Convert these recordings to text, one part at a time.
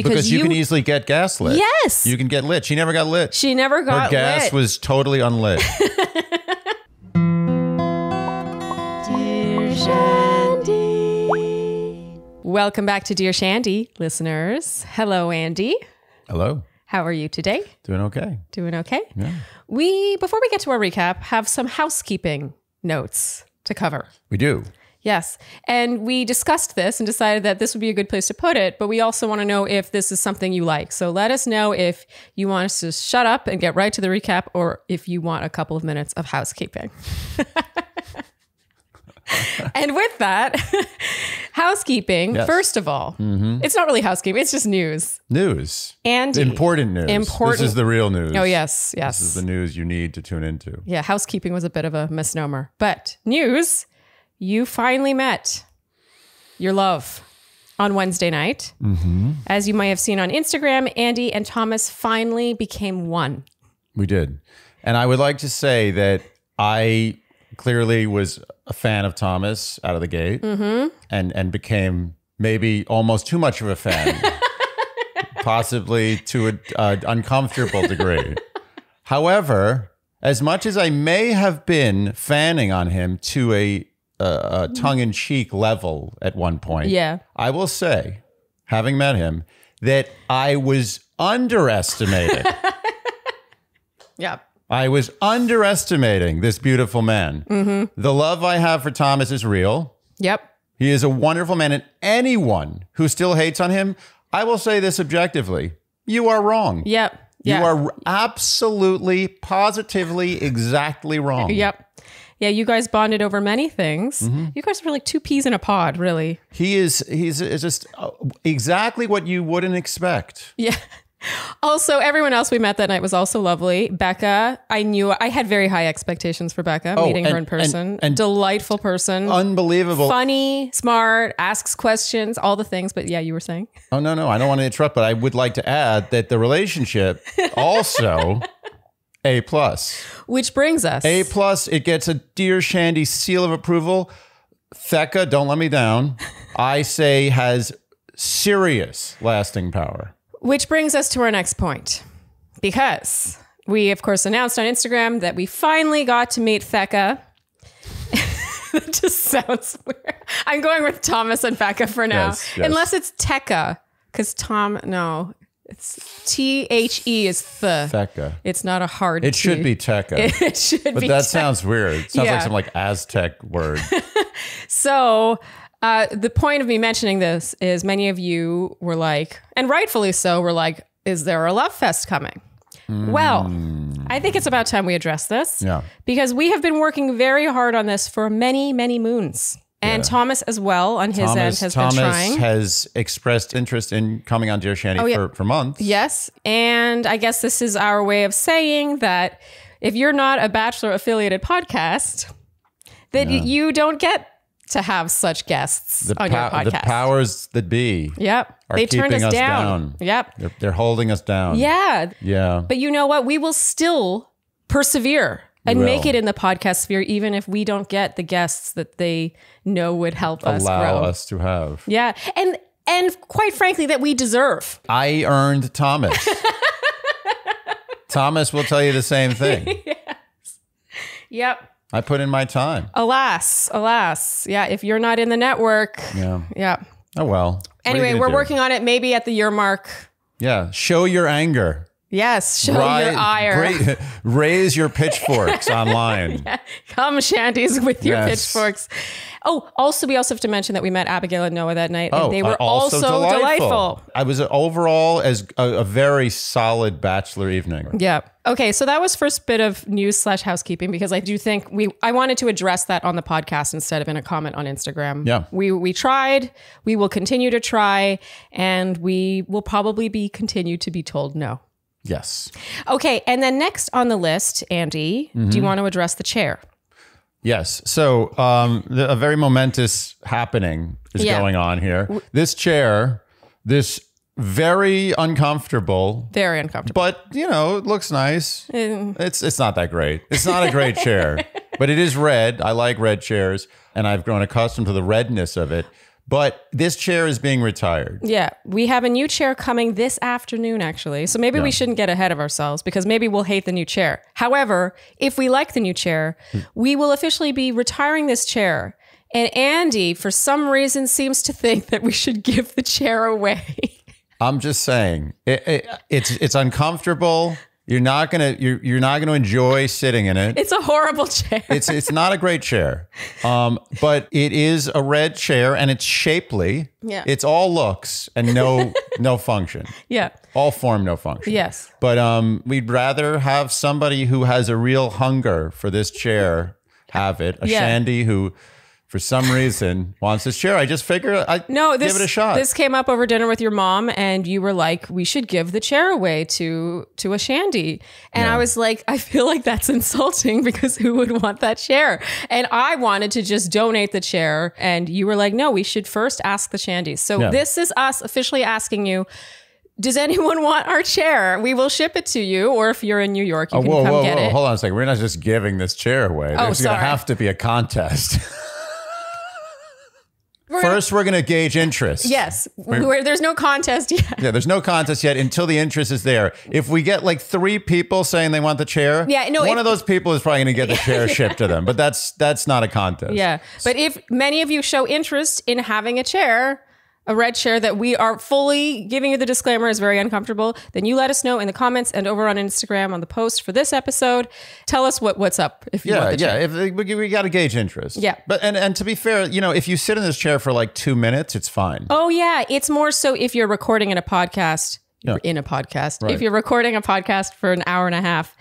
Because you can easily get gaslit. Yes. You can get lit. She never got lit. She never got Her gas lit. was totally unlit. Dear Shandy. Welcome back to Dear Shandy, listeners. Hello, Andy. Hello. How are you today? Doing okay. Doing okay? Yeah. Before we get to our recap, have some housekeeping notes to cover. We do. Yes. And we discussed this and decided that this would be a good place to put it, but we also want to know if this is something you like. So let us know if you want us to shut up and get right to the recap, or if you want a couple of minutes of housekeeping. And with that, housekeeping, yes. First of all, It's not really housekeeping, it's just news. News. Andy. Important news. Important. This is the real news. Oh, yes, yes. This is the news you need to tune into. Yeah, housekeeping was a bit of a misnomer. But news, you finally met your love on Wednesday night. Mm-hmm. As you might have seen on Instagram, Andy and Thomas finally became one. We did. And I would like to say that I clearly was a fan of Thomas out of the gate, and became maybe almost too much of a fan, possibly to an uncomfortable degree. However, as much as I may have been fanning on him to a tongue-in-cheek level at one point, Yeah. I will say, having met him, that I was underestimating. Yeah. I was underestimating this beautiful man. Mm-hmm. The love I have for Thomas is real. Yep. He is a wonderful man, and anyone who still hates on him, I will say this objectively, you are wrong. Yep. You Yeah. are absolutely, positively, exactly wrong. Yep. Yeah, you guys bonded over many things. You guys were like two peas in a pod, really. He's just exactly what you wouldn't expect. Yeah. Also, everyone else we met that night was also lovely. Becca, I had very high expectations for Becca, meeting her in person. and delightful person. Unbelievable. Funny, smart, asks questions, all the things. But yeah, you were saying? Oh, no, I don't want to interrupt, but I would like to add that the relationship also A+. Which brings us. A+, it gets a Dear Shandy seal of approval. Thecca, don't let me down. I say has serious lasting power. Which brings us to our next point. Because we, of course, announced on Instagram that we finally got to meet Thecca. That just sounds weird. I'm going with Thomas and Becca for now. Yes. Unless it's Tecca. Because no. It's T-H-E is the. Thecca. It's not a hard It T. should be Tecca. It should but be that Tecca. sounds weird. It sounds Yeah. like some Aztec word. So the point of me mentioning this is many of you were like, and rightfully so, were like, is there a love fest coming? Well, I think it's about time we address this. Yeah. Because we have been working very hard on this for many, many moons. And Thomas as well on his end has been trying. Thomas has expressed interest in coming on Dear Shandy for months. Yes. And I guess this is our way of saying that if you're not a Bachelor affiliated podcast, that you don't get to have such guests on your podcast. The powers that be. Yep. Are They turned keeping us us down. Yep. They're holding us down. Yeah. Yeah. But you know what? We will still persevere and make it in the podcast sphere, even if we don't get the guests that they know would help us Allow grow. us to have. Yeah. And quite frankly, that we deserve. I earned Thomas. Thomas will tell you the same thing. Yes. Yep. I put in my time. Alas. Yeah. If you're not in the network. Yeah. Yeah. Oh, well. Anyway, we're working on it maybe at the year mark. Yeah. Show your anger. Yes. Show your ire. Raise your pitchforks online. Yeah. Come, Shandies, with your Yes. pitchforks. Oh, also, we also have to mention that we met Abigail and Noah that night, Oh, and they were also delightful. I was overall as a very solid Bachelor evening. Yeah. Okay, so that was first bit of news / housekeeping, because I do think I wanted to address that on the podcast instead of in a comment on Instagram. Yeah. We tried, we will continue to try, and we will probably continue to be told no. Yes. Okay, and then next on the list, Andy, do you want to address the chair? Yes. So a very momentous happening is going on here. This chair, this very uncomfortable, but it looks nice. It's not that great. It's not a great chair, but it is red. I like red chairs, and I've grown accustomed to the redness of it. But this chair is being retired. Yeah, we have a new chair coming this afternoon, actually. So maybe we shouldn't get ahead of ourselves because maybe we'll hate the new chair. However, if we like the new chair, we will officially be retiring this chair. And Andy, for some reason, seems to think that we should give the chair away. I'm just saying, it's uncomfortable. You're not gonna enjoy sitting in it. It's a horrible chair. It's not a great chair, but it is a red chair and it's shapely. Yeah, it's all looks and no function. Yeah, all form, no function. Yes, but we'd rather have somebody who has a real hunger for this chair have it. A Shandy who, for some reason, wants this chair. I just figure I'd give it a shot. This came up over dinner with your mom, and you were like, we should give the chair away to a Shandy. And I was like, I feel like that's insulting because who would want that chair? And I wanted to just donate the chair. And you were like, no, we should first ask the Shandys. So this is us officially asking you, does anyone want our chair? We will ship it to you. Or if you're in New York, you can come get it. Hold on a second. We're not just giving this chair away. There's going to have to be a contest. First, we're going to gauge interest. Yes. There's no contest yet. Yeah, there's no contest yet until the interest is there. If we get like 3 people saying they want the chair, one of those people is probably going to get the chair shipped to them. But that's not a contest. Yeah. But if many of you show interest in having a chair, a red chair that we are fully giving you the disclaimer is very uncomfortable, then you let us know in the comments and over on Instagram on the post for this episode. Tell us what's up if you want the chair. If we got to gauge interest. Yeah. But and to be fair, if you sit in this chair for like 2 minutes, it's fine. Oh yeah, it's more so if you're recording in a podcast, right. If you're recording a podcast for an hour and a half,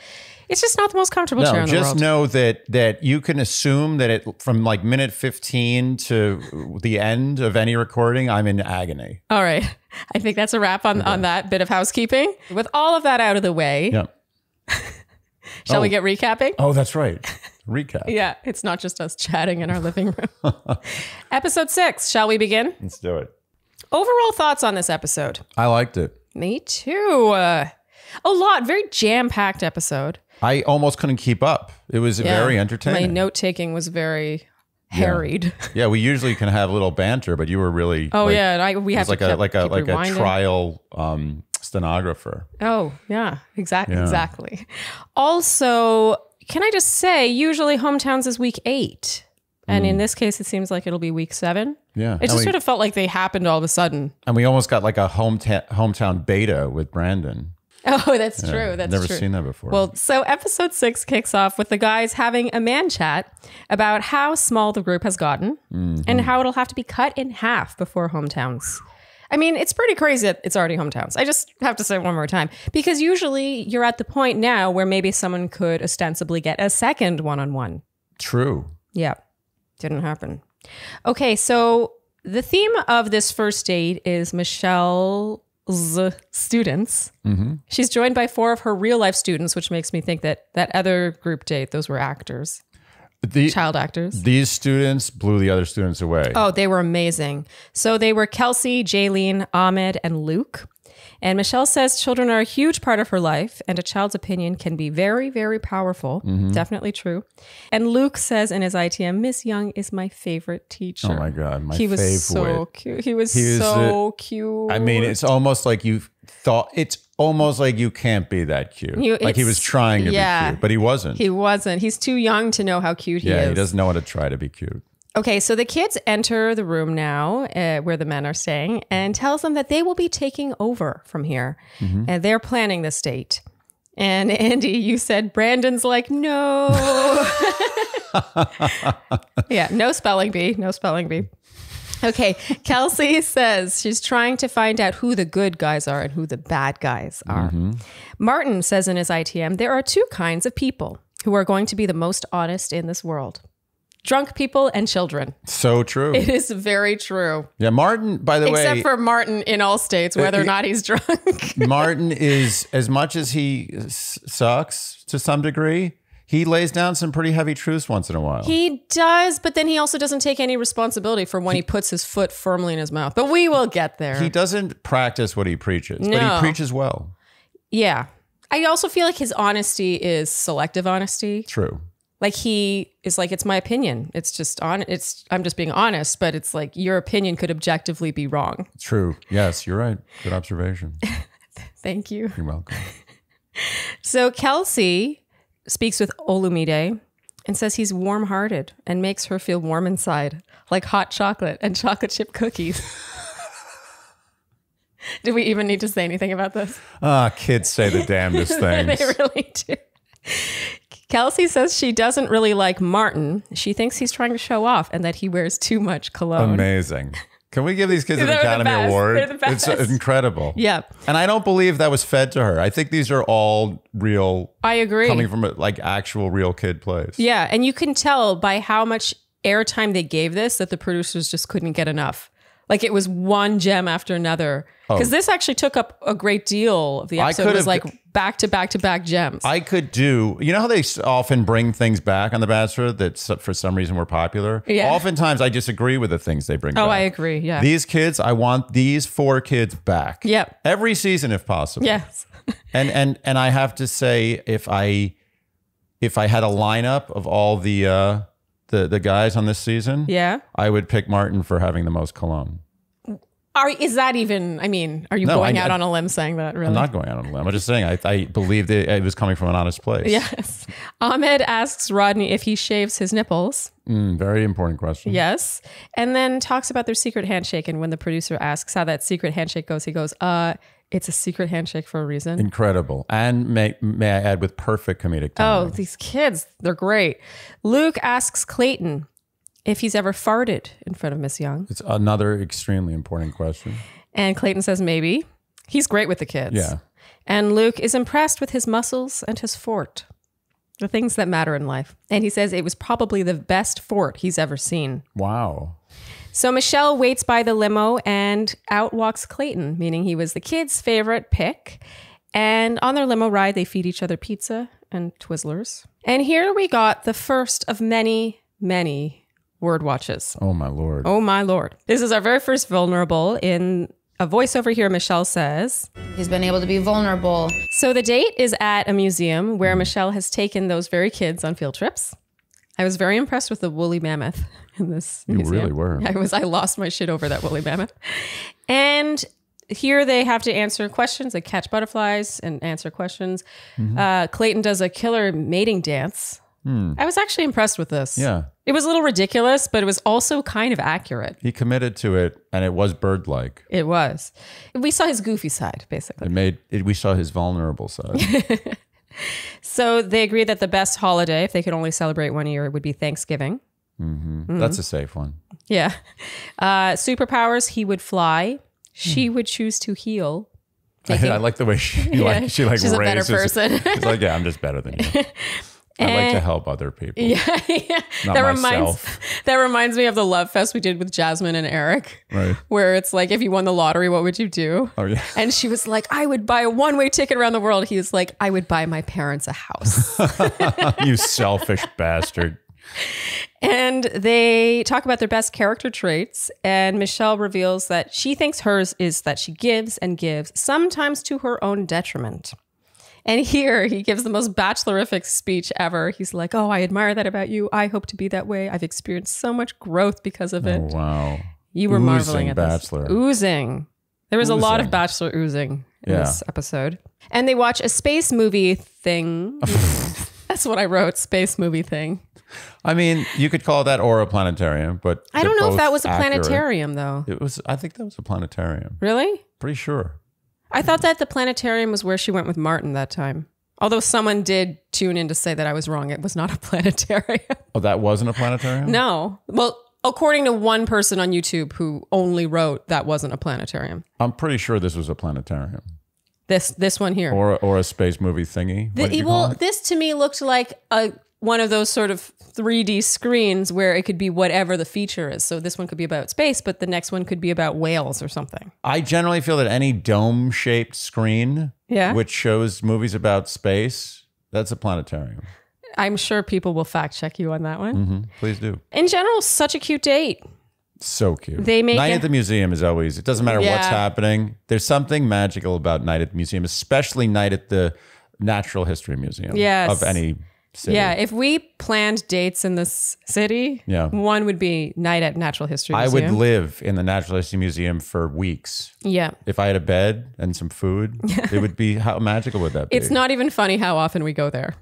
it's just not the most comfortable chair in the world. Just know that you can assume that from like minute 15 to the end of any recording, I'm in agony. All right. I think that's a wrap on that bit of housekeeping. With all of that out of the way, shall we get recapping? Oh, that's right. Recap. Yeah, it's not just us chatting in our living room. Episode 6, shall we begin? Let's do it. Overall thoughts on this episode? I liked it. Me too. A lot. Very jam-packed episode. I almost couldn't keep up. It was very entertaining. My note-taking was very harried. Yeah, we usually can have a little banter, but you were really we have like a trial stenographer. Oh, yeah, exactly. Also, can I just say, usually Hometowns is week 8. And in this case, it seems like it'll be week 7. Yeah. It just sort of felt like they happened all of a sudden. And we almost got like a hometown beta with Brandon. Oh, that's true. That's never true. seen that before. Well, so episode 6 kicks off with the guys having a man chat about how small the group has gotten and how it'll have to be cut in half before Hometowns. I mean, it's pretty crazy that it's already Hometowns. I just have to say it one more time, because usually you're at the point now where maybe someone could ostensibly get a second one-on-one. True. Yeah. Didn't happen. Okay, so the theme of this first date is Michelle's students. Mm-hmm. She's joined by 4 of her real life students, which makes me think that other group date, those were actors. Child actors. These students blew the other students away. Oh, they were amazing. So they were Kelsey, Jaylene, Ahmed, and Luke. And Michelle says children are a huge part of her life, and a child's opinion can be very, very powerful. Mm-hmm. Definitely true. And Luke says in his ITM, Miss Young is my favorite teacher. Oh my God, my favorite. He was so cute. He was so cute. I mean, it's almost like you can't be that cute. Like he was trying to be cute, but he wasn't. He wasn't. He's too young to know how cute he is. Yeah, he doesn't know how to try to be cute. Okay, so the kids enter the room now where the men are staying and tells them that they will be taking over from here. Mm-hmm. And they're planning this date. And Andy, you said Brandon's like, no. Yeah, no spelling bee. No spelling bee. Okay, Kelsey says she's trying to find out who the good guys are and who the bad guys are. Mm-hmm. Martin says in his ITM, there are 2 kinds of people who are going to be the most honest in this world. Drunk people and children. So true. It is very true. Yeah, Martin, by the way. Except for Martin in all states, whether or not he's drunk. Martin is, as much as he sucks to some degree, he lays down some pretty heavy truths once in a while. He does, but then he also doesn't take any responsibility for when he puts his foot firmly in his mouth. But we will get there. He doesn't practice what he preaches, but he preaches well. Yeah. I also feel like his honesty is selective honesty. True. Like he is like, it's my opinion. It's just I'm just being honest, but it's like your opinion could objectively be wrong. True. Yes, you're right. Good observation. Thank you. You're welcome. So Kelsey speaks with Olumide and says he's warm-hearted and makes her feel warm inside, like hot chocolate and chocolate chip cookies. Do we even need to say anything about this? Kids say the damnedest things. They really do. Kelsey says she doesn't really like Martin. She thinks he's trying to show off and that he wears too much cologne. Amazing. Can we give these kids an They're the Academy best. Award? They're the best. It's incredible. Yeah. And I don't believe that was fed to her. I think these are all real. I agree. Coming from like actual real kid plays. Yeah. And you can tell by how much airtime they gave this that the producers just couldn't get enough. Like it was one gem after another. Because this actually took up a great deal of the episode. It was like back to back to back gems. I could do, you know how they often bring things back on The Bachelor that for some reason were popular? Yeah. Oftentimes I disagree with the things they bring back. Oh, I agree. Yeah. These kids, I want these 4 kids back. Yep. Every season if possible. Yes. and I have to say, if I had a lineup of all the guys on this season, yeah, I would pick Martin for having the most cologne. Is that even, I mean, are you going out on a limb saying that, really? I'm not going out on a limb. I'm just saying I believed it was coming from an honest place. Yes. Ahmed asks Rodney if he shaves his nipples. Very important question. Yes. And then talks about their secret handshake. And when the producer asks how that secret handshake goes, he goes, it's a secret handshake for a reason. Incredible. And may I add, with perfect comedic timing. Oh, these kids, they're great. Luke asks Clayton if he's ever farted in front of Miss Young. It's another extremely important question. And Clayton says maybe. He's great with the kids. Yeah. And Luke is impressed with his muscles and his fort, the things that matter in life. And he says it was probably the best fort he's ever seen. Wow. So Michelle waits by the limo and out walks Clayton, meaning he was the kids' favorite pick. And on their limo ride, they feed each other pizza and Twizzlers. And here we got the first of many, many word watches. Oh, my Lord. Oh, my Lord. This is our very first vulnerable. In a voiceover here, Michelle says, he's been able to be vulnerable. So the date is at a museum where Michelle has taken those very kids on field trips. I was very impressed with the woolly mammoth in this museum. You really were. I lost my shit over that woolly mammoth. And here they have to answer questions. They catch butterflies and answer questions. Clayton does a killer mating dance. I was actually impressed with this. Yeah. It was a little ridiculous, but it was also kind of accurate. He committed to it, and it was bird-like. It was. We saw his goofy side, basically. We saw his vulnerable side. So they agreed that the best holiday, if they could only celebrate one year, would be Thanksgiving. That's a safe one. Yeah. Superpowers, he would fly. She would choose to heal. I like the way she she's raises. a better person. She's like, yeah, I'm just better than you. I like to help other people. Yeah. Not myself. That reminds me of the Love Fest we did with Jasmine and Eric. Right. Where it's like, if you won the lottery, what would you do? Oh, yeah. And she was like, I would buy a one-way ticket around the world. He was like, I would buy my parents a house. You selfish bastard. And they talk about their best character traits. And Michelle reveals that she thinks hers is that she gives and gives, sometimes to her own detriment. And here he gives the most bachelorific speech ever. He's like, oh, I admire that about you. I hope to be that way. I've experienced so much growth because of it. Oh, wow. You were marveling at Bachelor. this. Oozing. There was a lot of Bachelor oozing in this episode. And they watch a space movie thing. That's what I wrote, space movie thing. I mean, you could call that or a planetarium, but I don't know if that was a accurate. planetarium, though. It was. I think that was a planetarium. Really? Pretty sure. I thought that the planetarium was where she went with Martin that time. Although someone did tune in to say that I was wrong. It was not a planetarium. Oh, that wasn't a planetarium? No. Well, according to one person on YouTube who only wrote that wasn't a planetarium. I'm pretty sure this was a planetarium. This one here. Or a space movie thingy. This to me looked like one of those sort of 3D screens where it could be whatever the feature is. So this one could be about space, but the next one could be about whales or something. I generally feel that any dome-shaped screen which shows movies about space, that's a planetarium. I'm sure people will fact check you on that one. Please do. In general, such a cute date. So cute. They make Night at the museum is always, it doesn't matter what's happening. There's something magical about Night at the museum, especially Night at the Natural History Museum of any city. Yeah, if we planned dates in this city, one would be night at Natural History Museum. I would live in the Natural History Museum for weeks. Yeah. If I had a bed and some food, it would be, how magical would that be? It's not even funny how often we go there.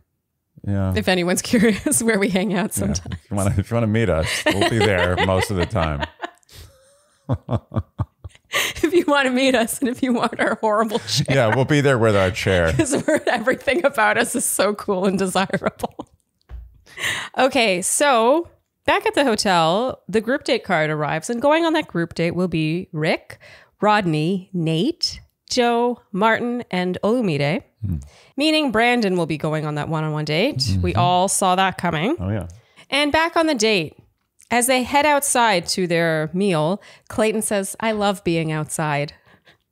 Yeah. If anyone's curious where we hang out sometimes. Yeah. If you want to meet us, we'll be there most of the time. If you want to meet us and if you want our horrible chair. Yeah, we'll be there with our chair. Because everything about us is so cool and desirable. Okay, so back at the hotel, the group date card arrives, and going on that group date will be Rick, Rodney, Nate, Joe, Martin, and Olumide. Meaning Brandon will be going on that one-on-one date. We all saw that coming. Oh, yeah. And back on the date, as they head outside to their meal, Clayton says, I love being outside.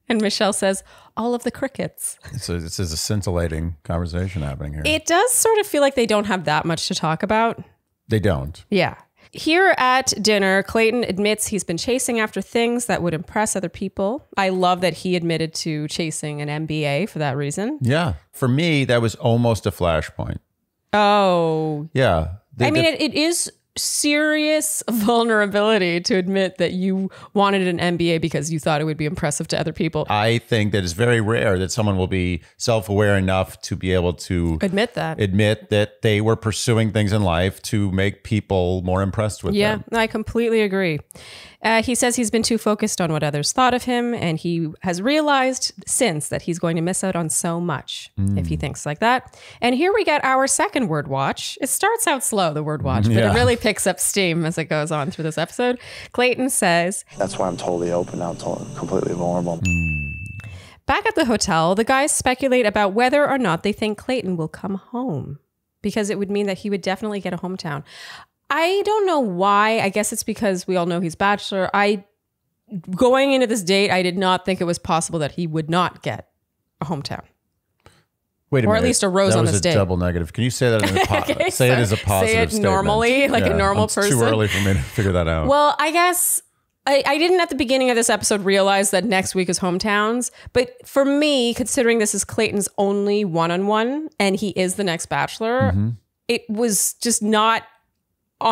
And Michelle says, all of the crickets. This is a scintillating conversation happening here. It does sort of feel like they don't have that much to talk about. They don't. Yeah. Here at dinner, Clayton admits he's been chasing after things that would impress other people. I love that he admitted to chasing an MBA for that reason. Yeah. For me, that was almost a flashpoint. Oh. Yeah. It is serious vulnerability to admit that you wanted an MBA because you thought it would be impressive to other people. I think that it's very rare that someone will be self-aware enough to be able to admit that they were pursuing things in life to make people more impressed with them. Yeah, I completely agree. He says he's been too focused on what others thought of him, and he has realized since that he's going to miss out on so much if he thinks like that. And here we get our second word watch. It starts out slow, the word watch, but it really picks up steam as it goes on through this episode. Clayton says, that's why I'm totally open now, completely vulnerable. Back at the hotel, the guys speculate about whether or not they think Clayton will come home, because it would mean that he would definitely get a hometown. I don't know why. I guess it's because we all know he's Bachelor. Going into this date, I did not think it was possible that he would not get a hometown. Wait a minute. Or at least a rose on this date. That was a double negative. Can you say that in a say it as a positive statement? Say it normally, like a normal person. It's too early for me to figure that out. Well, I guess I didn't at the beginning of this episode realize that next week is hometowns. But for me, considering this is Clayton's only one-on-one and he is the next Bachelor, it was just not...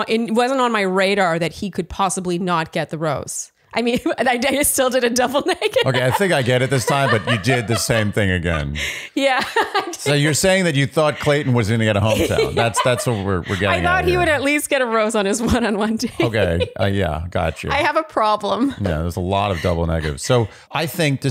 It wasn't on my radar that he could possibly not get the rose. I mean, I still did a double negative. Okay, I think I get it this time, but you did the same thing again. Yeah. So you're saying that you thought Clayton was going to get a hometown. That's what we're getting at. I thought he would at least get a rose on his one-on-one date. Okay, yeah, got you. I have a problem. Yeah, there's a lot of double negatives. So I think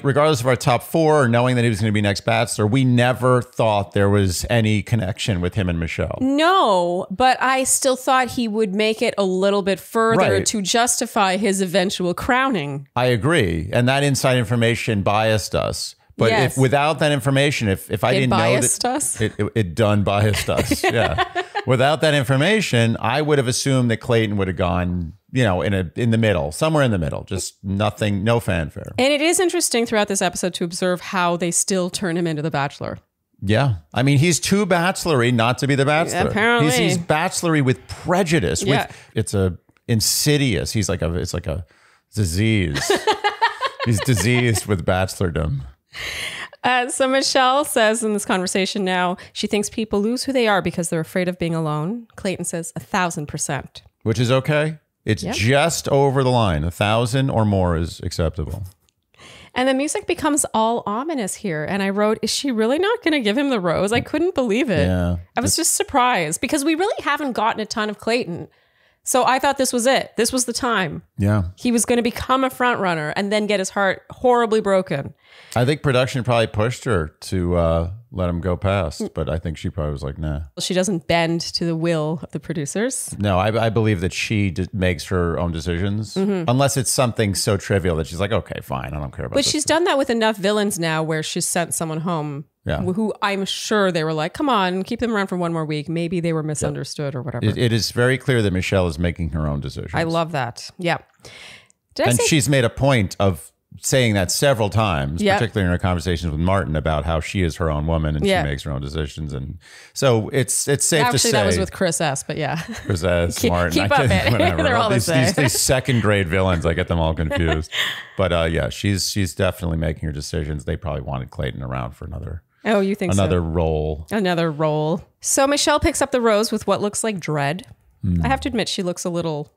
regardless of our top four, or knowing that he was going to be next Bachelor, we never thought there was any connection with him and Michelle. No, but I still thought he would make it a little bit further to justify his eventual crowning. I agree. And that inside information biased us. But if without that information, if I didn't know that it done biased us. Yeah. Without that information, I would have assumed that Clayton would have gone, in the middle, somewhere in the middle, just nothing, no fanfare. And it is interesting throughout this episode to observe how they still turn him into the Bachelor. Yeah. I mean, he's too bachelory not to be the Bachelor. Apparently. He's bachelory with prejudice. Yeah. It's a insidious. It's like a disease. He's diseased with bachelordom. So Michelle says in this conversation now, she thinks people lose who they are because they're afraid of being alone. Clayton says 1,000%. Which is okay. It's just over the line. 1,000 or more is acceptable. And the music becomes all ominous here. And I wrote, is she really not going to give him the rose? I couldn't believe it. Yeah. I was just surprised because we really haven't gotten a ton of Clayton. So I thought this was it. This was the time. Yeah. He was going to become a front runner and then get his heart horribly broken. I think production probably pushed her to let him go past, but I think she probably was like, nah. She doesn't bend to the will of the producers. No, I believe that she makes her own decisions, unless it's something so trivial that she's like, okay, fine, I don't care about But this. she's done that with enough villains now where she's sent someone home who I'm sure they were like, come on, keep them around for one more week. Maybe they were misunderstood or whatever. It is very clear that Michelle is making her own decisions. I love that. Yeah. She's made a point of saying that several times, particularly in her conversations with Martin about how she is her own woman and she makes her own decisions. And so it's safe to say. Actually, that was with Chris S., but yeah. Chris S., Martin. Keep up it. They're all the same. These second grade villains, I get them all confused. But she's definitely making her decisions. They probably wanted Clayton around for another Oh, you think Another so? role. Another role. So Michelle picks up the rose with what looks like dread. I have to admit, she looks a little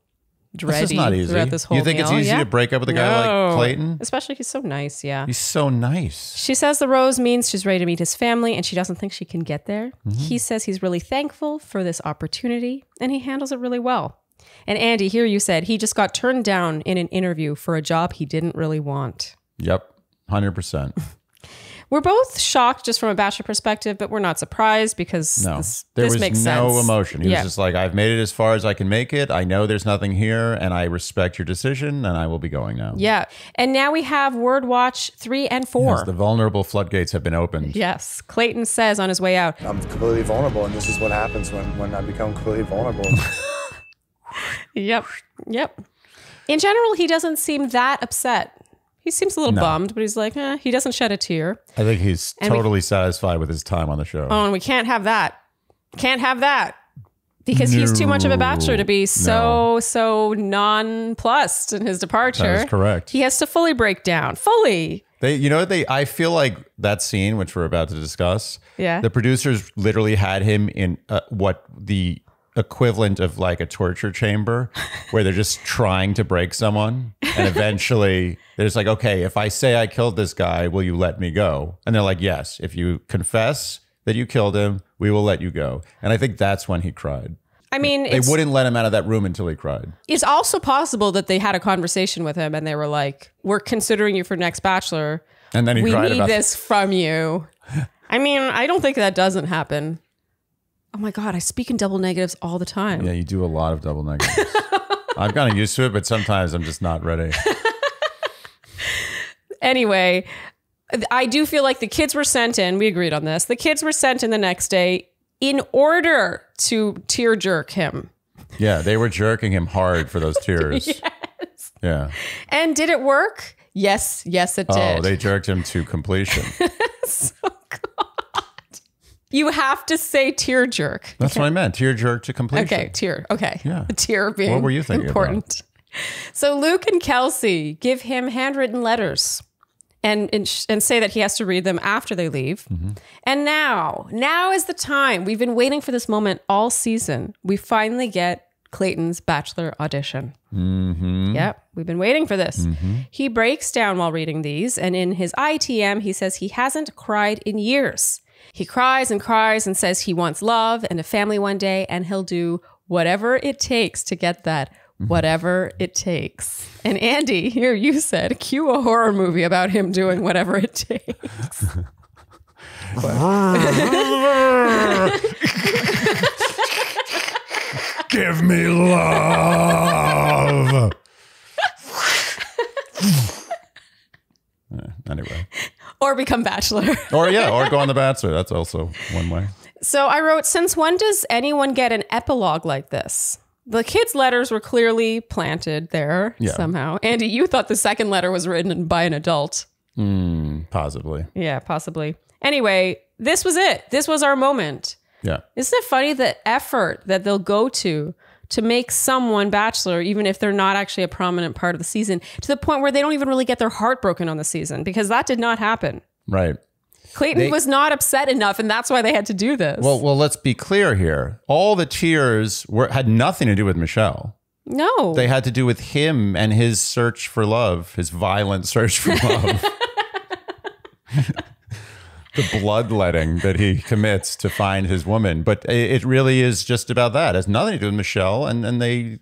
dready This is not easy. throughout this whole You think it's meal. easy to break up with a guy like Clayton? Especially he's so nice, yeah. He's so nice. She says the rose means she's ready to meet his family and she doesn't think she can get there. He says he's really thankful for this opportunity and he handles it really well. And Andy, here you said he just got turned down in an interview for a job he didn't really want. Yep, 100%. We're both shocked just from a Bachelor perspective, but we're not surprised because There this was makes no sense. emotion. He was just like, I've made it as far as I can make it. I know there's nothing here and I respect your decision and I will be going now. Yeah. And now we have Word Watch 3 and 4. Yes, the vulnerable floodgates have been opened. Yes. Clayton says on his way out, I'm completely vulnerable, and this is what happens when I become completely vulnerable. Yep. In general, he doesn't seem that upset. He seems a little bummed, but he's like, he doesn't shed a tear. I think he's totally satisfied with his time on the show. Oh, and we can't have that. Can't have that. Because he's too much of a bachelor to be so nonplussed in his departure. That is correct. He has to fully break down. Fully. I feel like that scene, which we're about to discuss, the producers literally had him in what the equivalent of like a torture chamber where they're just trying to break someone. And eventually there's like, okay, if I say I killed this guy, will you let me go? And they're like, yes, if you confess that you killed him, we will let you go. And I think that's when he cried. I mean, they wouldn't let him out of that room until he cried. It's also possible that they had a conversation with him and they were like, we're considering you for next Bachelor. And then he cried about this from you. I mean, I don't think that doesn't happen. Oh my God, I speak in double negatives all the time. Yeah, you do a lot of double negatives. I've gotten used to it, but sometimes I'm just not ready. Anyway, I do feel like the kids were sent in. We agreed on this. The kids were sent in the next day in order to tear jerk him. Yeah, they were jerking him hard for those tears. Yes. Yeah. And did it work? Yes, it did. Oh, they jerked him to completion. So God. You have to say tear jerk. That's what I meant. Tear jerk to completion. Okay, tear. Okay. Yeah. The tear being What were you thinking important. So Luke and Kelsey give him handwritten letters and say that he has to read them after they leave. And now is the time. We've been waiting for this moment all season. We finally get Clayton's Bachelor audition. Yep, we've been waiting for this. He breaks down while reading these, and in his ITM, he says he hasn't cried in years. He cries and says he wants love and a family one day, and he'll do whatever it takes to get that. Whatever it takes. And Andy, here you said, cue a horror movie about him doing whatever it takes. Give me love. Anyway. Or become Bachelor. Or go on The Bachelor. That's also one way. So I wrote, since when does anyone get an epilogue like this? The kids' letters were clearly planted there somehow. Andy, you thought the second letter was written by an adult. Possibly. Yeah, possibly. Anyway, this was it. This was our moment. Yeah. Isn't it funny the effort that they'll go to make someone Bachelor, even if they're not actually a prominent part of the season, to the point where they don't even really get their heart broken on the season, because that did not happen. Right. Clayton was not upset enough, and that's why they had to do this. Well, let's be clear here. All the tears had nothing to do with Michelle. No. They had to do with him and his search for love, his violent search for love. The bloodletting that he commits to find his woman. But it really is just about that. It has nothing to do with Michelle, and they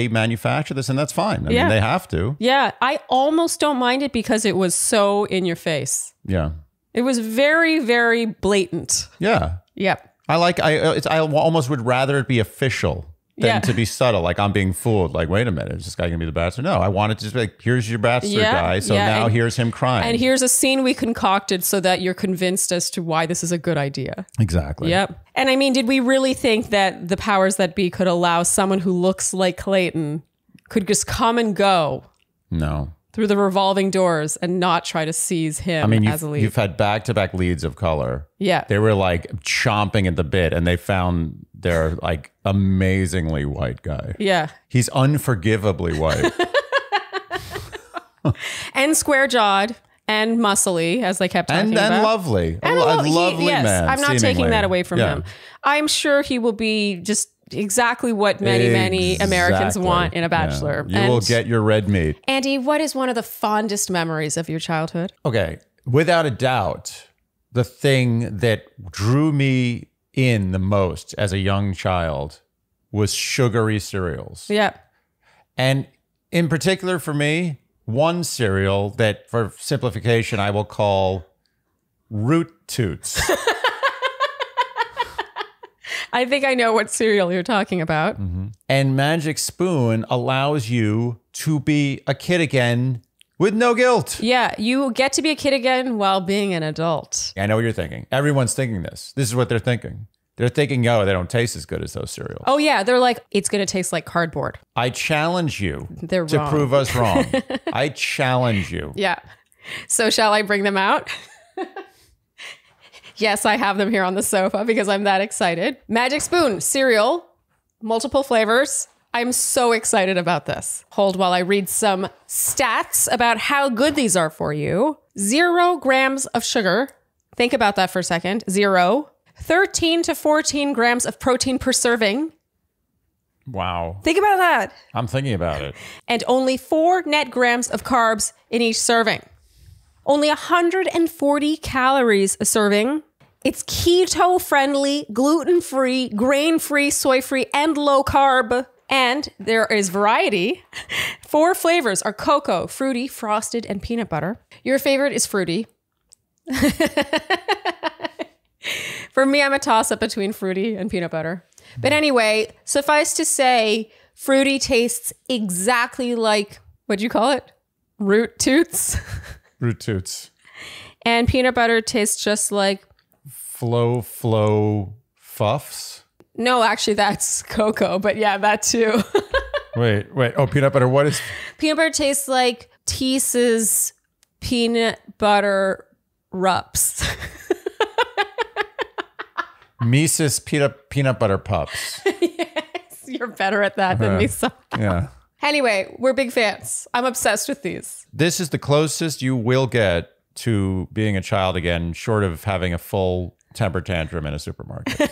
manufacture this, and that's fine. I mean, they have to. Yeah, I almost don't mind it because it was so in your face. Yeah. It was very, very blatant. Yeah. Yep. I almost would rather it be official than to be subtle. Like, I'm being fooled. Like, wait a minute, is this guy gonna be the Bachelor? No, I wanted to just be like, here's your Bachelor guy. So now here's him crying. And here's a scene we concocted so that you're convinced as to why this is a good idea. Exactly. Yep. And I mean, did we really think that the powers that be could allow someone who looks like Clayton could just come and go? No. Through the revolving doors and not try to seize him as a lead. You've had back-to-back leads of color. Yeah. They were like chomping at the bit, and they found their like amazingly white guy. Yeah. He's unforgivably white. And square-jawed and muscly, as they kept talking and about. Lovely. And a lovely yes, man. I'm not taking seemingly. that away from Yeah. him. I'm sure he will be just exactly what many Americans Exactly. want in a bachelor. Yeah. You will get your red meat. Andy, what is one of the fondest memories of your childhood? Okay. Without a doubt, the thing that drew me in the most as a young child was sugary cereals. Yeah. And in particular for me, one cereal that for simplification I will call Root Toots. I think I know what cereal you're talking about. And Magic Spoon allows you to be a kid again with no guilt. Yeah, you get to be a kid again while being an adult. I know what you're thinking. Everyone's thinking this. This is what they're thinking. They're thinking, oh, they don't taste as good as those cereals. Oh yeah, they're like, it's going to taste like cardboard. I challenge you They're to wrong. prove us wrong. I challenge you. Yeah. So shall I bring them out? Yes, I have them here on the sofa because I'm that excited. Magic Spoon cereal, multiple flavors. I'm so excited about this. Hold while I read some stats about how good these are for you. 0 grams of sugar. Think about that for a second. 0. 13 to 14 grams of protein per serving. Wow. Think about that. I'm thinking about it. And only 4 net grams of carbs in each serving. Only 140 calories a serving. It's keto-friendly, gluten-free, grain-free, soy-free, and low-carb. And there is variety. 4 flavors are cocoa, fruity, frosted, and peanut butter. Your favorite is fruity. For me, I'm a toss-up between fruity and peanut butter. But anyway, suffice to say, fruity tastes exactly like, what'd you call it? Root Toots. Root Toots. And peanut butter tastes just like... Flow Fuffs. No, actually, that's cocoa. But yeah, that too. Wait. Oh, peanut butter. What is... Peanut butter tastes like Teese's peanut butter rups. Mises peanut butter pups. Yes, you're better at that than me. So. Yeah. Anyway, we're big fans. I'm obsessed with these. This is the closest you will get to being a child again, short of having a full temper tantrum in a supermarket.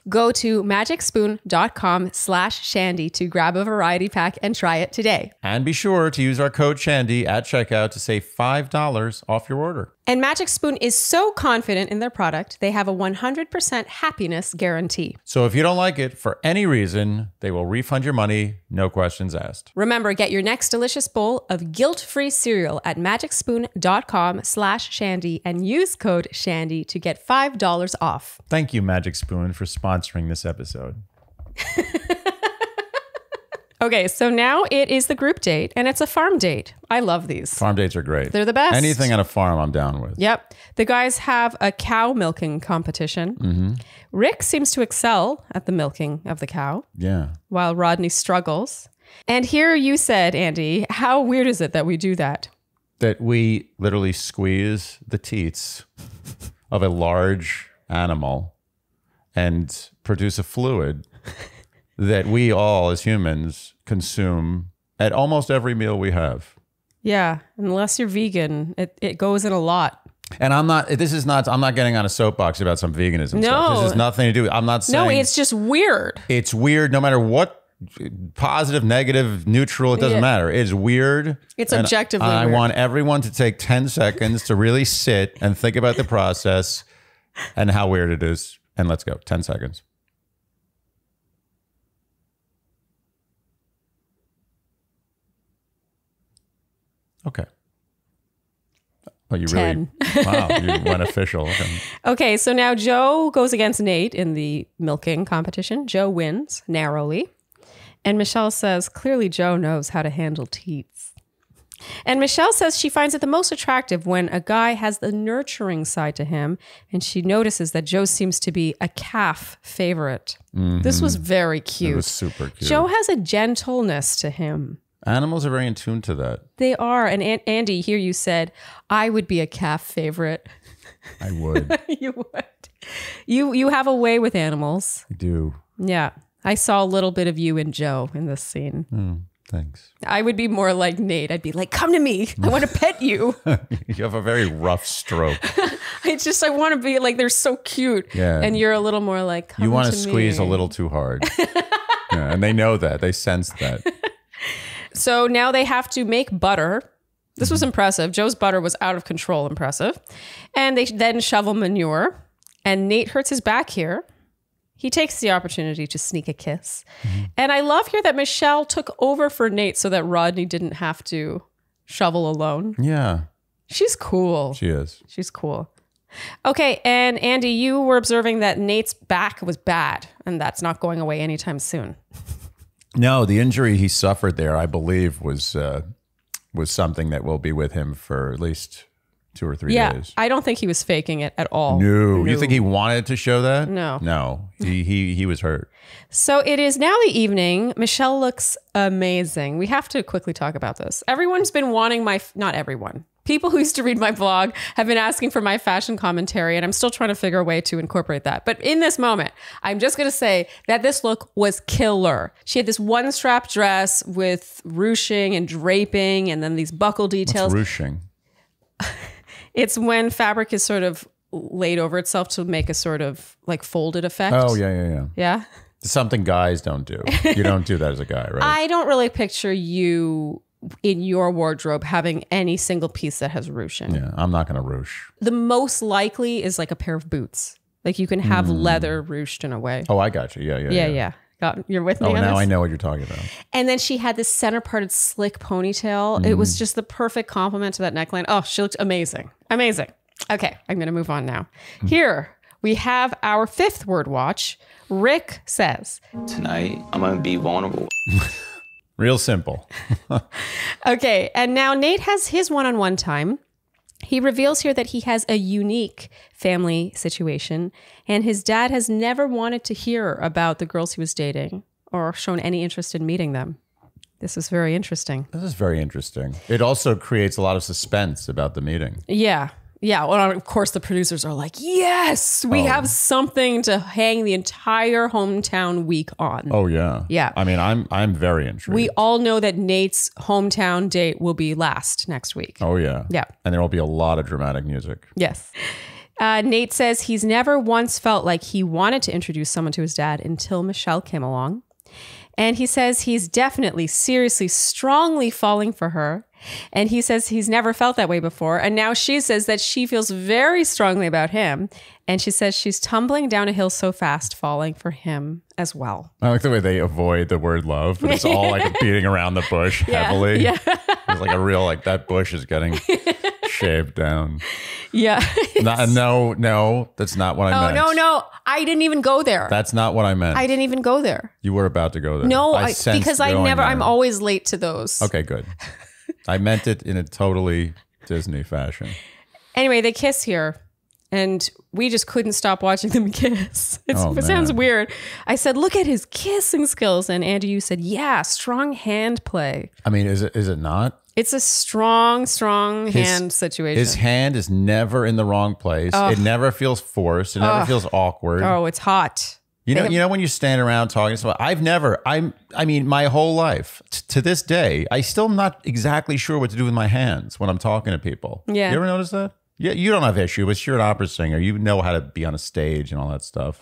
Go to magicspoon.com/Shandy to grab a variety pack and try it today. And be sure to use our code Shandy at checkout to save $5 off your order. And Magic Spoon is so confident in their product, they have a 100% happiness guarantee. So if you don't like it for any reason, they will refund your money, no questions asked. Remember, get your next delicious bowl of guilt-free cereal at magicspoon.com/Shandy and use code Shandy to get $5 off. Thank you, Magic Spoon, for sponsoring this episode. Okay, so now it is the group date, and it's a farm date. I love these. Farm dates are great. They're the best. Anything on a farm, I'm down with. Yep. The guys have a cow milking competition. Rick seems to excel at the milking of the cow, Yeah. while Rodney struggles. And here you said, Andy, how weird is it that we do that? That we literally squeeze the teats of a large animal and produce a fluid that we all as humans consume at almost every meal we have. Yeah, unless you're vegan, it goes in a lot. And I'm not getting on a soapbox about some veganism stuff. No. This has nothing to do with, I'm not saying. No, it's just weird. It's weird no matter what, positive, negative, neutral, it doesn't Yeah. matter. It's weird. It's And objectively I weird. want everyone to take 10 seconds to really sit and think about the process and how weird it is. And let's go. 10 seconds. Okay. Oh, you 10. really, wow, you went official. Okay. Okay, so now Joe goes against Nate in the milking competition. Joe wins narrowly. And Michelle says, clearly Joe knows how to handle teats. And Michelle says she finds it the most attractive when a guy has the nurturing side to him, and she notices that Joe seems to be a calf favorite. This was very cute. It was super cute. Joe has a gentleness to him. Animals are very in tune to that. They are. And Andy, here you said, I would be a calf favorite. I would. You would. You have a way with animals. I do. Yeah. I saw a little bit of you and Joe in this scene. Thanks. I would be more like Nate. I'd be like, come to me. I want to pet you. You have a very rough stroke. I want to be like, they're so cute. Yeah. And you're a little more like, come You want to to squeeze me. a little too hard. Yeah, and they know that. They sense that. So now they have to make butter. This was impressive. Joe's butter was out of control impressive. And they then shovel manure. And Nate hurts his back here. He takes the opportunity to sneak a kiss. And I love here that Michelle took over for Nate so that Rodney didn't have to shovel alone. Yeah. She's cool. She is. She's cool. Okay, and Andy, you were observing that Nate's back was bad, and that's not going away anytime soon. No, the injury he suffered there, I believe, was something that will be with him for at least 2 or 3 days. I don't think he was faking it at all. No. You think he wanted to show that? No. No. He was hurt. So it is now the evening. Michelle looks amazing. We have to quickly talk about this. Everyone's been wanting not everyone. People who used to read my blog have been asking for my fashion commentary, and I'm still trying to figure a way to incorporate that. But in this moment, I'm just going to say that this look was killer. She had this one strap dress with ruching and draping, and then these buckle details. What's ruching? It's when fabric is sort of laid over itself to make a sort of like folded effect. Oh, yeah. Yeah? It's something guys don't do. You don't do that as a guy, right? I don't really picture you in your wardrobe having any single piece that has ruching. Yeah, I'm not going to ruche. The most likely is like a pair of boots. Like you can have leather ruched in a way. Oh, I got you. Yeah. You're with me on now this? I know what you're talking about. And then she had this center parted slick ponytail. It was just the perfect complement to that neckline. Oh, she looked amazing. Amazing. Okay, I'm going to move on now. Here we have our 5th word watch. Rick says, tonight, I'm going to be vulnerable. Real simple. okay, and now Nate has his one-on-one time. He reveals here that he has a unique family situation, and his dad has never wanted to hear about the girls he was dating or shown any interest in meeting them. This is very interesting. This is very interesting. It also creates a lot of suspense about the meeting. Yeah. Yeah. Well, of course, the producers are like, yes, we have something to hang the entire hometown week on. Oh, yeah. Yeah. I mean, I'm very intrigued. We all know that Nate's hometown date will be last next week. Oh, yeah. Yeah. And there will be a lot of dramatic music. Yes. Nate says he's never once felt like he wanted to introduce someone to his dad until Michelle came along. And he says he's definitely, seriously, strongly falling for her. And he says he's never felt that way before. And now she says that she feels very strongly about him. And she says she's tumbling down a hill so fast, falling for him as well. I like the way they avoid the word love, but it's all like beating around the bush heavily. Yeah. It's like a real, like that bush is getting shaved down. Yeah. No, that's not what I meant. No. I didn't even go there. That's not what I meant. I didn't even go there. You were about to go there. No, sensed because going there. I'm always late to those. Okay, good. I meant it in a totally Disney fashion. Anyway, they kiss here. And we just couldn't stop watching them kiss. It sounds weird. I said, look at his kissing skills. And Andy, you said, yeah, strong hand play. I mean, is it not? It's a strong hand situation. His hand is never in the wrong place. It never feels forced. It never feels awkward. Oh, it's hot. You know when you stand around talking to someone, I mean, my whole life to this day, I still am not exactly sure what to do with my hands when I'm talking to people. Yeah. You ever notice that? Yeah, you don't have issue, but you're an opera singer. You know how to be on a stage and all that stuff.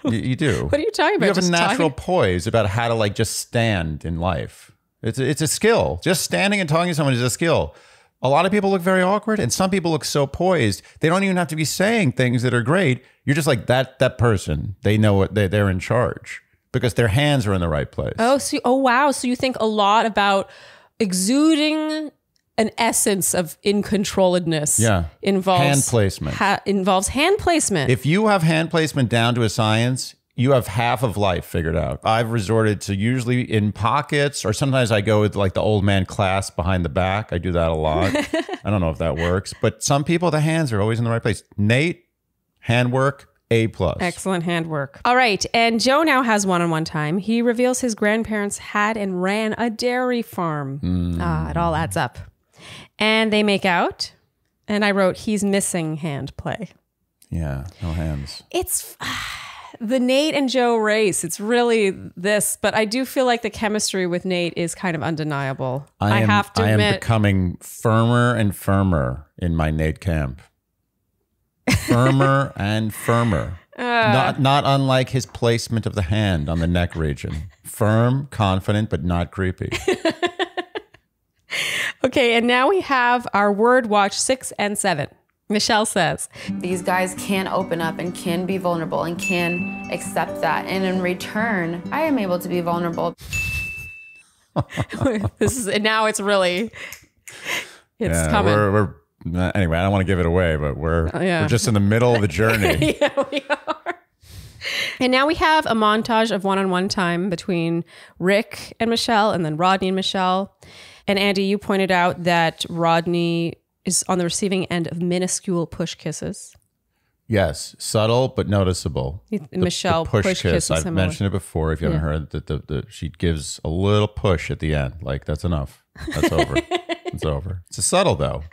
You do. What are you talking about? You have Just a natural talking? poise about how to just stand in life. It's a skill. Just standing and talking to someone is a skill. A lot of people look very awkward, and some people look so poised. They don't even have to be saying things that are great. You're just like that person. They know what they're in charge because their hands are in the right place. Oh, wow. So you think a lot about exuding an essence of incontrolledness. Yeah. Involves hand placement. Involves hand placement. If you have hand placement down to a science, you have half of life figured out. I've resorted to usually in pockets, or sometimes I go with the old man clasp behind the back. I do that a lot. I don't know if that works, but some people, the hands are always in the right place. Nate, handwork, A+. Excellent handwork. All right. And Joe now has one-on-one time. He reveals his grandparents had and ran a dairy farm. It all adds up. And they make out. And I wrote, he's missing hand play. Yeah, no hands. It's the Nate and Joe race. It's really this, but I do feel like the chemistry with Nate is kind of undeniable. I have to admit. I am becoming firmer and firmer in my Nate camp. Firmer and firmer. Not unlike his placement of the hand on the neck region. Firm, confident, but not creepy. Okay, and now we have our word watch 6 and 7. Michelle says, These guys can open up and can be vulnerable and can accept that. And in return, I am able to be vulnerable. now it's really, it's coming. Anyway, I don't want to give it away, but we're just in the middle of the journey. Yeah, we are. And now we have a montage of one-on-one time between Rick and Michelle and then Rodney and Michelle. And Andy, you pointed out that Rodney is on the receiving end of minuscule push kisses. Yes, subtle but noticeable. Michelle the push kiss. I've him mentioned it before. If you haven't heard that, she gives a little push at the end. Like, that's enough. That's over. It's over. It's subtle though.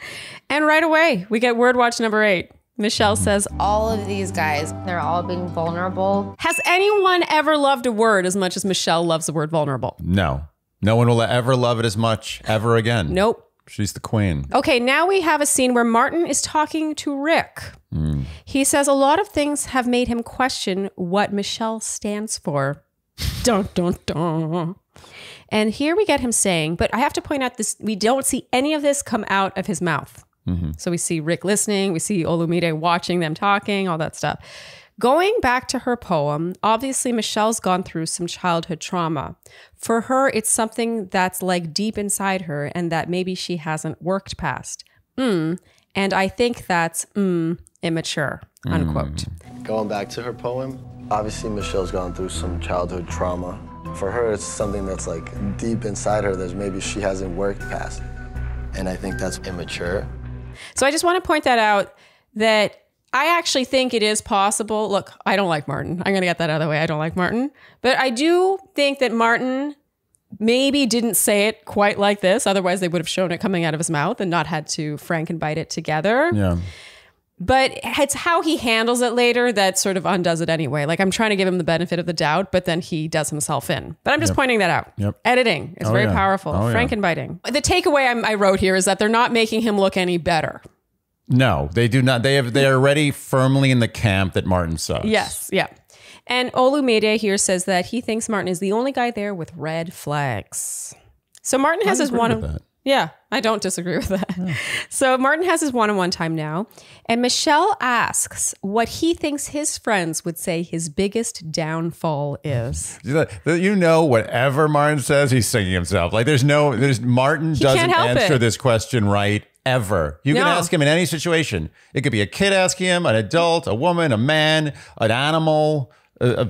And right away, we get word watch number 8. Michelle says, All of these guys, they're all being vulnerable. has anyone ever loved a word as much as Michelle loves the word vulnerable? No. No one will ever love it as much ever again. Nope. She's the queen. Okay, now we have a scene where Martin is talking to Rick. He says a lot of things have made him question what Michelle stands for. Dun, dun, dun. And here we get him saying, but I have to point out this, we don't see any of this come out of his mouth. So we see Rick listening, we see Olumide watching them talking, all that stuff. Going back to her poem, obviously Michelle's gone through some childhood trauma. For her, it's something that's like deep inside her and that maybe she hasn't worked past. And I think that's immature, unquote. Going back to her poem, obviously Michelle's gone through some childhood trauma. For her, it's something that's like deep inside her that maybe she hasn't worked past. And I think that's immature. So I just want to point that out, that I actually think it is possible. Look, I don't like Martin. I'm going to get that out of the way. I don't like Martin. But I do think that Martin maybe didn't say it quite like this. Otherwise, they would have shown it coming out of his mouth and not had to Frankenbite it together. Yeah. But it's how he handles it later that sort of undoes it anyway. Like, I'm trying to give him the benefit of the doubt, but then he does himself in. But I'm just pointing that out. Editing is very powerful. Frankenbiting. The takeaway I wrote here is that they're not making him look any better. No, they do not. They are already firmly in the camp that Martin sucks. Yes, yeah. And Olumide here says that he thinks Martin is the only guy there with red flags. So Martin has his one. Yeah, I don't disagree with that. Yeah. So Martin has his one-on-one time now. And Michelle asks what he thinks his friends would say his biggest downfall is. You know, whatever Martin says, he's singing himself. Like Martin doesn't answer this question right ever. You can ask him in any situation. It could be a kid asking him, an adult, a woman, a man, an animal,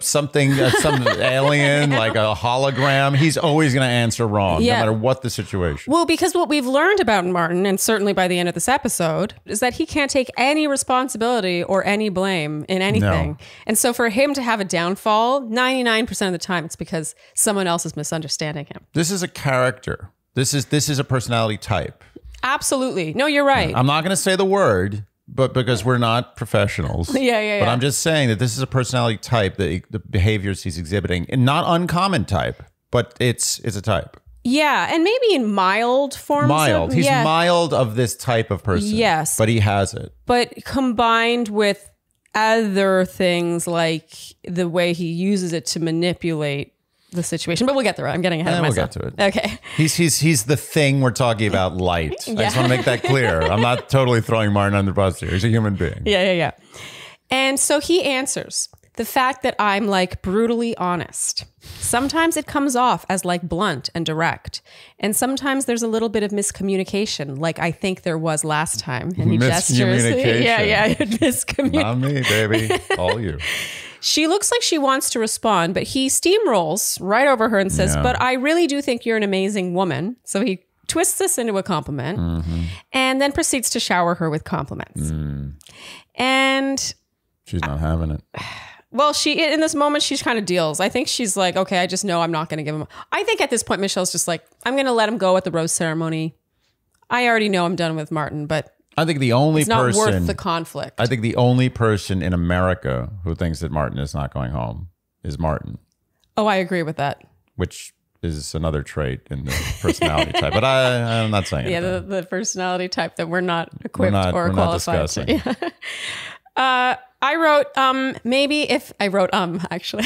something, some alien, like a hologram. He's always going to answer wrong, no matter what the situation. Well, because what we've learned about Martin, and certainly by the end of this episode, is that he can't take any responsibility or any blame in anything. No. And so for him to have a downfall, 99% of the time, it's because someone else is misunderstanding him. This is a character. This is a personality type. Absolutely. No, you're right. I'm not going to say the word, but because we're not professionals. Yeah. But I'm just saying that this is a personality type, that the behaviors he's exhibiting, and not uncommon type, but it's a type. Yeah, and maybe in mild forms. Mild. He's mild of this type of person. Yes. But he has it. But combined with other things like the way he uses it to manipulate the situation. But we'll get through it. I'm getting ahead of myself. We'll get to it. Okay. He's the thing we're talking about, light. I just want to make that clear. I'm not totally throwing Martin under the bus here. He's a human being. Yeah. And so he answers, the fact that I'm like brutally honest. Sometimes it comes off as like blunt and direct. And sometimes there's a little bit of miscommunication, like I think there was last time. And he gestures. Yeah. Miscommunication. Not me, baby. All you. She looks like she wants to respond, but he steamrolls right over her and says, but I really do think you're an amazing woman. So he twists this into a compliment and then proceeds to shower her with compliments. And she's not having it. Well, in this moment, she kind of deals. I think she's like, okay, I just know I'm not going to give him. I think at this point, Michelle's just like, I'm going to let him go at the rose ceremony. I already know I'm done with Martin, but I think the only It's not person worth the conflict. I think the only person in America who thinks that Martin is not going home is Martin, Oh, I agree with that. which is another trait in the personality type. But I'm not saying Yeah, anything. the personality type that we're not equipped We're or not qualified discussing. to. Yeah. I wrote maybe if I wrote actually.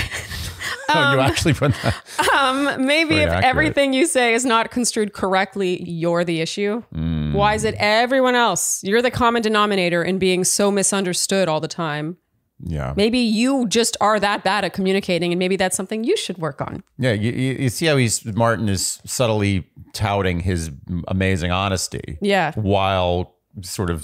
Oh, you actually put that. Maybe Very if accurate. everything you say is not construed correctly, you're the issue. Why is it everyone else? You're the common denominator in being so misunderstood all the time. Yeah. Maybe you just are that bad at communicating, and maybe that's something you should work on. Yeah, you see how Martin is subtly touting his amazing honesty. Yeah. While sort of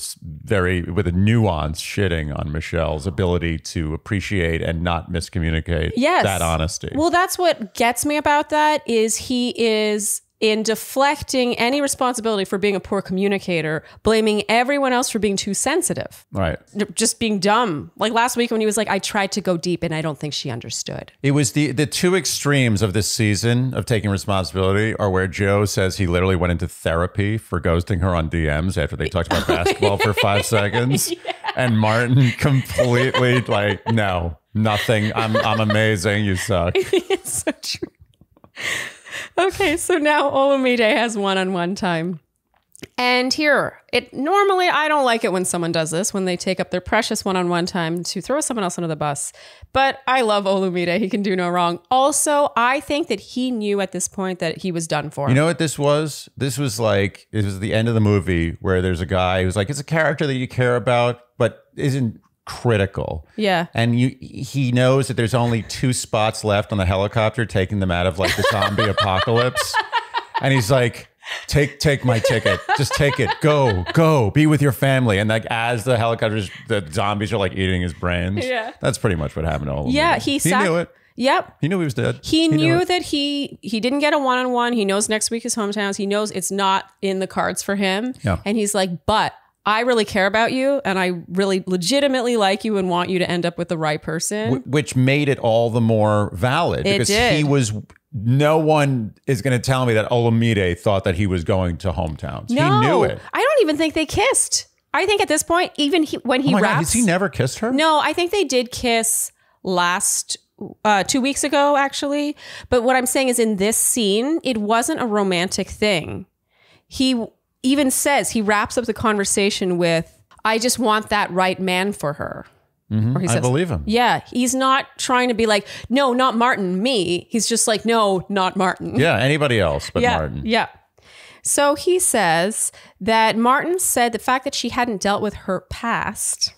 with a nuance shitting on Michelle's ability to appreciate and not miscommunicate that honesty. Well, that's what gets me about that is he is in deflecting any responsibility for being a poor communicator, blaming everyone else for being too sensitive. Right. Just being dumb. Like last week when he was like, I tried to go deep and I don't think she understood. It was the two extremes of this season of taking responsibility are where Joe says he literally went into therapy for ghosting her on DMs after they talked about basketball for 5 seconds. Yeah. And Martin completely like, no, nothing. I'm amazing. You suck. It's so true. Okay, so now Olumide has one-on-one time. And here, normally I don't like it when someone does this, when they take up their precious one-on-one time to throw someone else under the bus. But I love Olumide. He can do no wrong. Also, I think that he knew at this point that he was done for. You know what this was? This was like, it was the end of the movie where there's a guy who's like, it's a character that you care about, but isn't critical. Yeah. And he knows that there's only 2 spots left on the helicopter taking them out of like the zombie apocalypse. And he's like, take my ticket. Just take it. Go. Be with your family. And like as the zombies are like eating his brains. Yeah. That's pretty much what happened to Olumide. Yeah, he knew it. Yep. He knew he was dead. He knew knew that he didn't get a one-on-one. He knows next week is hometowns. He knows it's not in the cards for him. Yeah. And he's like, but I really care about you and I really legitimately like you and want you to end up with the right person. Which made it all the more valid. It because did. No one is going to tell me that Olumide thought that he was going to hometowns. No, he knew it. I don't even think they kissed. I think at this point, even when he Oh my God, raps. has he never kissed her? No, I think they did kiss last 2 weeks ago, actually. But what I'm saying is in this scene, it wasn't a romantic thing. He even says, he wraps up the conversation with, I just want that right man for her. Mm-hmm. Or he says, I believe him. Yeah, he's not trying to be like, no, not Martin, me. He's just like, no, not Martin. Yeah, anybody else but Yeah, Martin. yeah. So he says that Martin said the fact that she hadn't dealt with her past,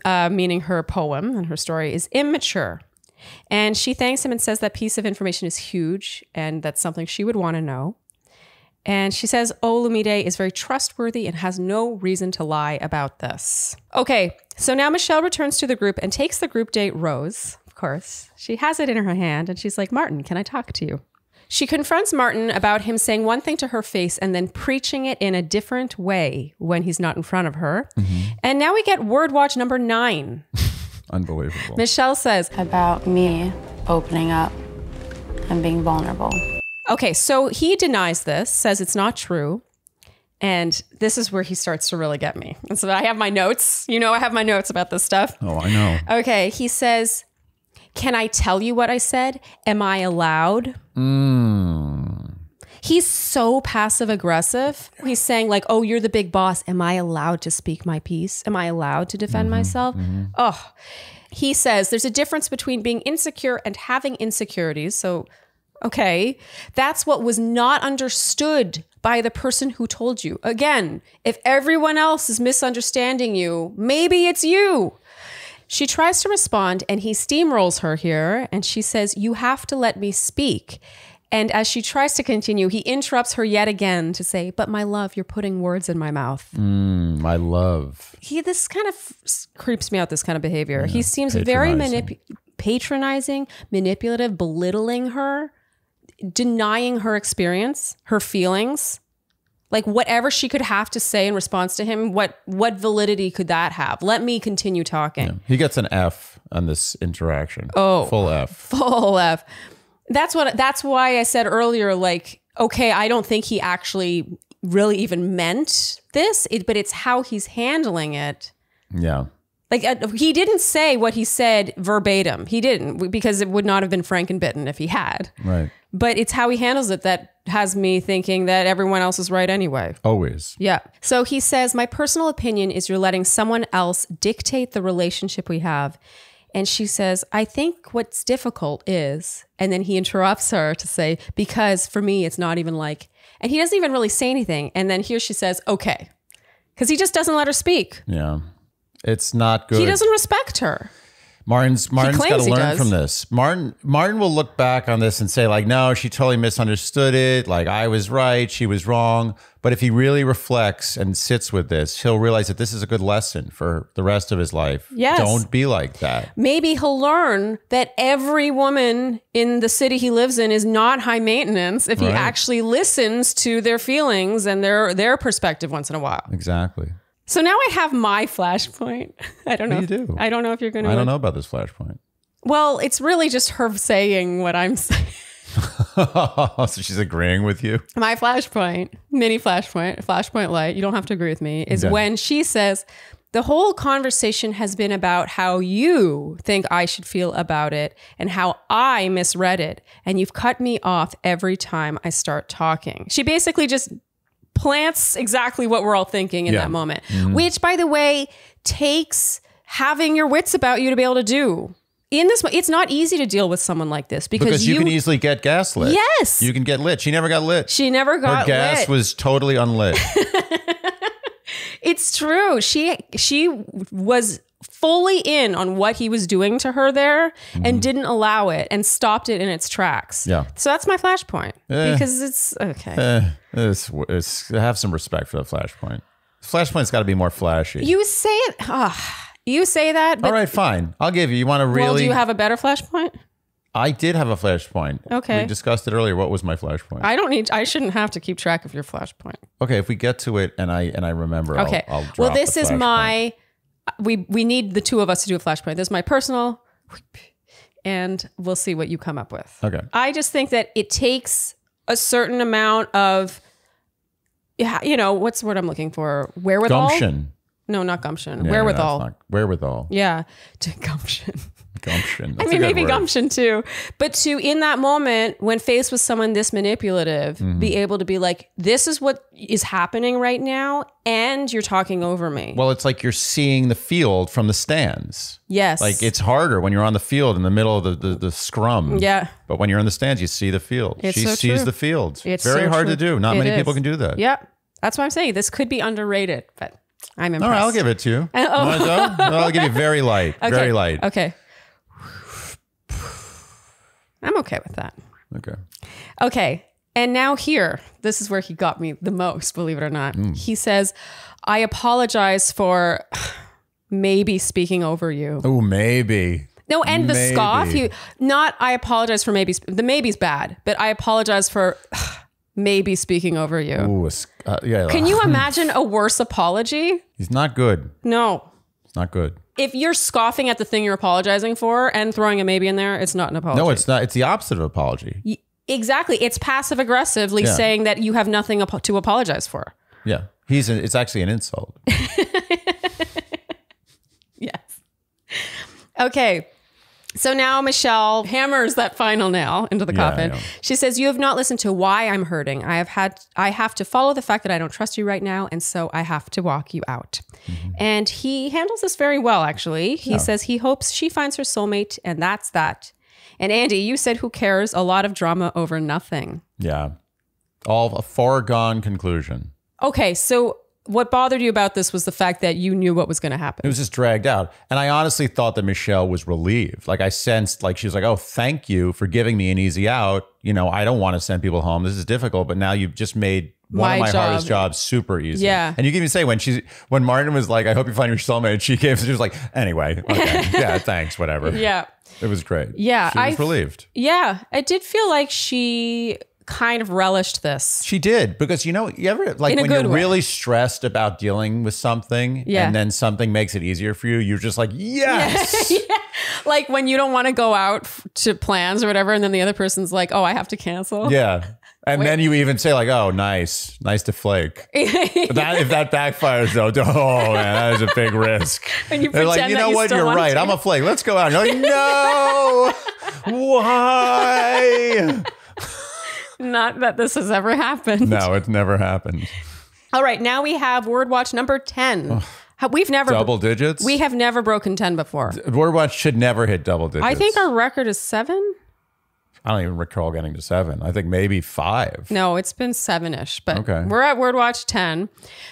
meaning her poem and her story, is immature. And she thanks him and says that piece of information is huge and that's something she would want to know. And she says Olumide is very trustworthy and has no reason to lie about this. Okay, so now Michelle returns to the group and takes the group date rose, of course. She has it in her hand and she's like, Martin, can I talk to you? She confronts Martin about him saying one thing to her face and then preaching it in a different way when he's not in front of her. Mm-hmm. And now we get word watch number 9. Unbelievable. Michelle says, About me opening up and being vulnerable. okay, so he denies this, says it's not true. And this is where he starts to really get me. And so I have my notes. You know, I have my notes about this stuff. Oh, I know. Okay, he says, can I tell you what I said? Am I allowed? He's so passive aggressive. He's saying like, oh, you're the big boss. Am I allowed to speak my piece? Am I allowed to defend myself? Oh, he says there's a difference between being insecure and having insecurities. So, okay, that's what was not understood by the person who told you. Again, if everyone else is misunderstanding you, maybe it's you. She tries to respond and he steamrolls her here and she says, you have to let me speak. And as she tries to continue, he interrupts her yet again to say, but my love, you're putting words in my mouth. My love. This kind of creeps me out, this kind of behavior. He seems very patronizing, manipulative, belittling her, denying her experience, her feelings. Like whatever she could have to say in response to him, what validity could that have? Let me continue talking. Yeah. He gets an F on this interaction. Oh, full F. Full F. That's why I said earlier, like, okay, I don't think he actually really even meant this, but it's how he's handling it. Yeah. Like he didn't say what he said verbatim. He didn't, because it would not have been frankenbitten if he had. Right. But it's how he handles it that has me thinking that everyone else is right anyway. Always. Yeah. So he says, my personal opinion is you're letting someone else dictate the relationship we have. And she says, I think what's difficult is, and then he interrupts her to say, because for me, it's not even like, and he doesn't even really say anything. And then here she says, okay. Because he just doesn't let her speak. Yeah. It's not good. He doesn't respect her. Martin's got claims to he learn does. from this. Martin will look back on this and say like, no, she totally misunderstood it. Like I was right, she was wrong. But if he really reflects and sits with this, he'll realize that this is a good lesson for the rest of his life. Yes. Don't be like that. Maybe he'll learn that every woman in the city he lives in is not high maintenance if he Right. actually listens to their feelings and their perspective once in a while. Exactly. So now I have my flashpoint. I don't know. What do you do? I don't know if you're going to. I don't know about this flashpoint. Well, it's really just her saying what I'm saying. So she's agreeing with you? My flashpoint, mini flashpoint light, you don't have to agree with me, is Okay. when she says, the whole conversation has been about how you think I should feel about it and how I misread it. And you've cut me off every time I start talking. She basically just plants exactly what we're all thinking in that moment, which, by the way, takes having your wits about you to be able to do. In this, it's not easy to deal with someone like this because you can easily get gaslit. Yes. You can get lit. She never got lit. She never got Her gas lit. was totally unlit. It's true. She was fully in on what he was doing to her there and didn't allow it and stopped it in its tracks. Yeah. So that's my flashpoint because it's okay. It's have some respect for the flashpoint. Flashpoint's got to be more flashy. You say it. You say that. But, All right, fine. I'll give you. You want to really? well, do you have a better flashpoint? I did have a flashpoint. Okay. We discussed it earlier. What was my flashpoint? I shouldn't have to keep track of your flashpoint. Okay, if we get to it and I remember, Okay. I'll drop Well, this the is flashpoint. my. We need the two of us to do a flashpoint. This is my personal, and we'll see what you come up with. Okay. I just think that it takes a certain amount of, what's the word I'm looking for? Wherewithal? Gumption. No, not gumption. Yeah, wherewithal. that's not- wherewithal. Yeah. Gumption. Gumption. I That's a mean, good maybe word. gumption too. But to, in that moment, when faced with someone this manipulative, Mm-hmm. be able to be like, this is what is happening right now, and you're talking over me. Well, it's like you're seeing the field from the stands. Yes. Like it's harder when you're on the field in the middle of the scrum. Yeah. But when you're in the stands, you see the field. It's She so sees true. the field. It's very so hard true. to do. Not It many is. people can do that. Yep. That's why I'm saying this could be underrated, but I'm impressed. All right, I'll give it to you. You want to go? No, I'll give you very light. Okay. Very light. Okay. I'm okay with that. Okay. Okay. And now here, this is where he got me the most, believe it or not. He says, I apologize for maybe speaking over you. Oh, maybe. No, and the Maybe. scoff, I apologize for maybe, the maybe's bad, but I apologize for maybe speaking over you. Ooh, yeah. Can you imagine a worse apology? He's not good. No. It's not good. If you're scoffing at the thing you're apologizing for and throwing a maybe in there, it's not an apology. No, it's not. It's the opposite of apology. Exactly. It's passive aggressively Yeah. saying that you have nothing to apologize for. Yeah. It's actually an insult. Yes. Okay. So now Michelle hammers that final nail into the Yeah, coffin. I know. She says, you have not listened to why I'm hurting. I have to follow the fact that I don't trust you right now. And so I have to walk you out. Mm-hmm. And he handles this very well, actually. He says he hopes she finds her soulmate, and that's that. And Andy, you said, who cares? A lot of drama over nothing. Yeah. All a foregone conclusion. Okay. So what bothered you about this was the fact that you knew what was going to happen. It was just dragged out. And I honestly thought that Michelle was relieved. Like I sensed like she was like, oh, thank you for giving me an easy out. You know, I don't want to send people home. This is difficult, but now you've just made one of My my job. hardest jobs super easy. Yeah. And you can even say when Martin was like, I hope you find your soulmate, she was like, anyway, okay. Yeah, thanks, whatever. Yeah. It was great. Yeah, She was relieved. Yeah. I did feel like she kind of relished this. She did, because you ever like In a when good you're way. really stressed about dealing with something Yeah. and then something makes it easier for you, you're just like, yes. Like when you don't want to go out to plans or whatever, and then the other person's like, oh, I have to cancel. Yeah. And then you even say like, "Oh, nice to flake." If that backfires though, oh man, that is a big risk. When you They're like, pretend you that know you what? still You're want right. to. I'm a flake. Let's go out. And you're like, no, why? Not that this has ever happened. No, it's never happened. All right, now we have word watch number 10. We've never Double digits. We have never broken 10 before. Word watch should never hit double digits. I think our record is 7. I don't even recall getting to 7. I think maybe 5. No, it's been 7-ish, but Okay. we're at word watch 10.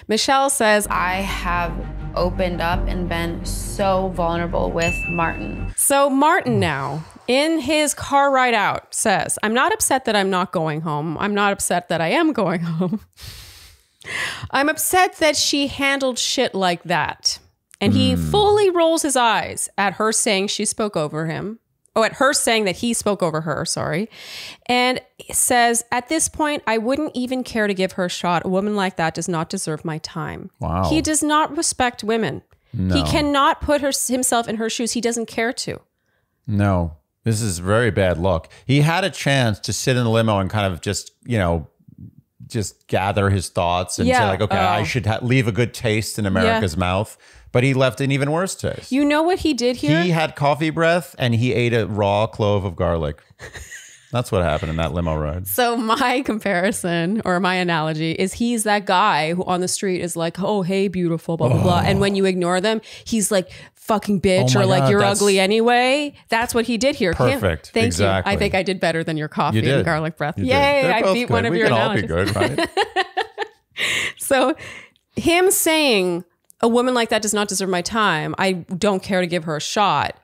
Michelle says, I have opened up and been so vulnerable with Martin. so Martin now, in his car ride out, says, I'm not upset that I'm not going home. I'm not upset that I am going home. I'm upset that she handled shit like that. And he fully rolls his eyes at her saying she spoke over him. Oh, at her saying that he spoke over her, sorry. And says, at this point, I wouldn't even care to give her a shot. A woman like that does not deserve my time. Wow. He does not respect women. No. He cannot put himself in her shoes. He doesn't care to. No, this is very bad luck. He had a chance to sit in the limo and kind of just, just gather his thoughts and say like, okay, I should leave a good taste in America's mouth. But he left an even worse taste. You know what he did here? He had coffee breath and he ate a raw clove of garlic. That's what happened in that limo ride. So my comparison or my analogy is he's that guy who on the street is like, oh, hey, beautiful, blah, blah, blah. And when you ignore them, he's like, fucking bitch, Oh my or like, God, you're that's ugly anyway. That's what he did here. Perfect. Thank Exactly. you. I think I did better than your coffee You did. and garlic breath. You did. Yay, They're I both beat good. one of we your can analogies. all be good, right? So him saying a woman like that does not deserve my time, I don't care to give her a shot.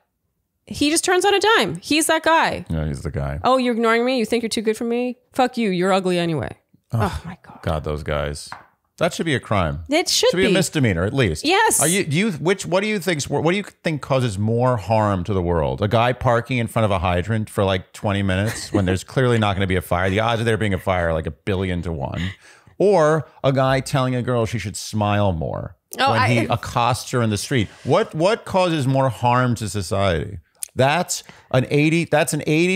He just turns on a dime. He's that guy. Yeah, he's the guy. Oh, you're ignoring me? You think you're too good for me? Fuck you. You're ugly anyway. Oh my God. God, those guys. That should be a crime. It should be a misdemeanor at least. Yes. What do you think causes more harm to the world? A guy parking in front of a hydrant for like 20 minutes when there's clearly not going to be a fire. The odds of there being a fire are like 1,000,000,000 to 1. Or a guy telling a girl she should smile more when he accosts her in the street. What causes more harm to society? That's an $80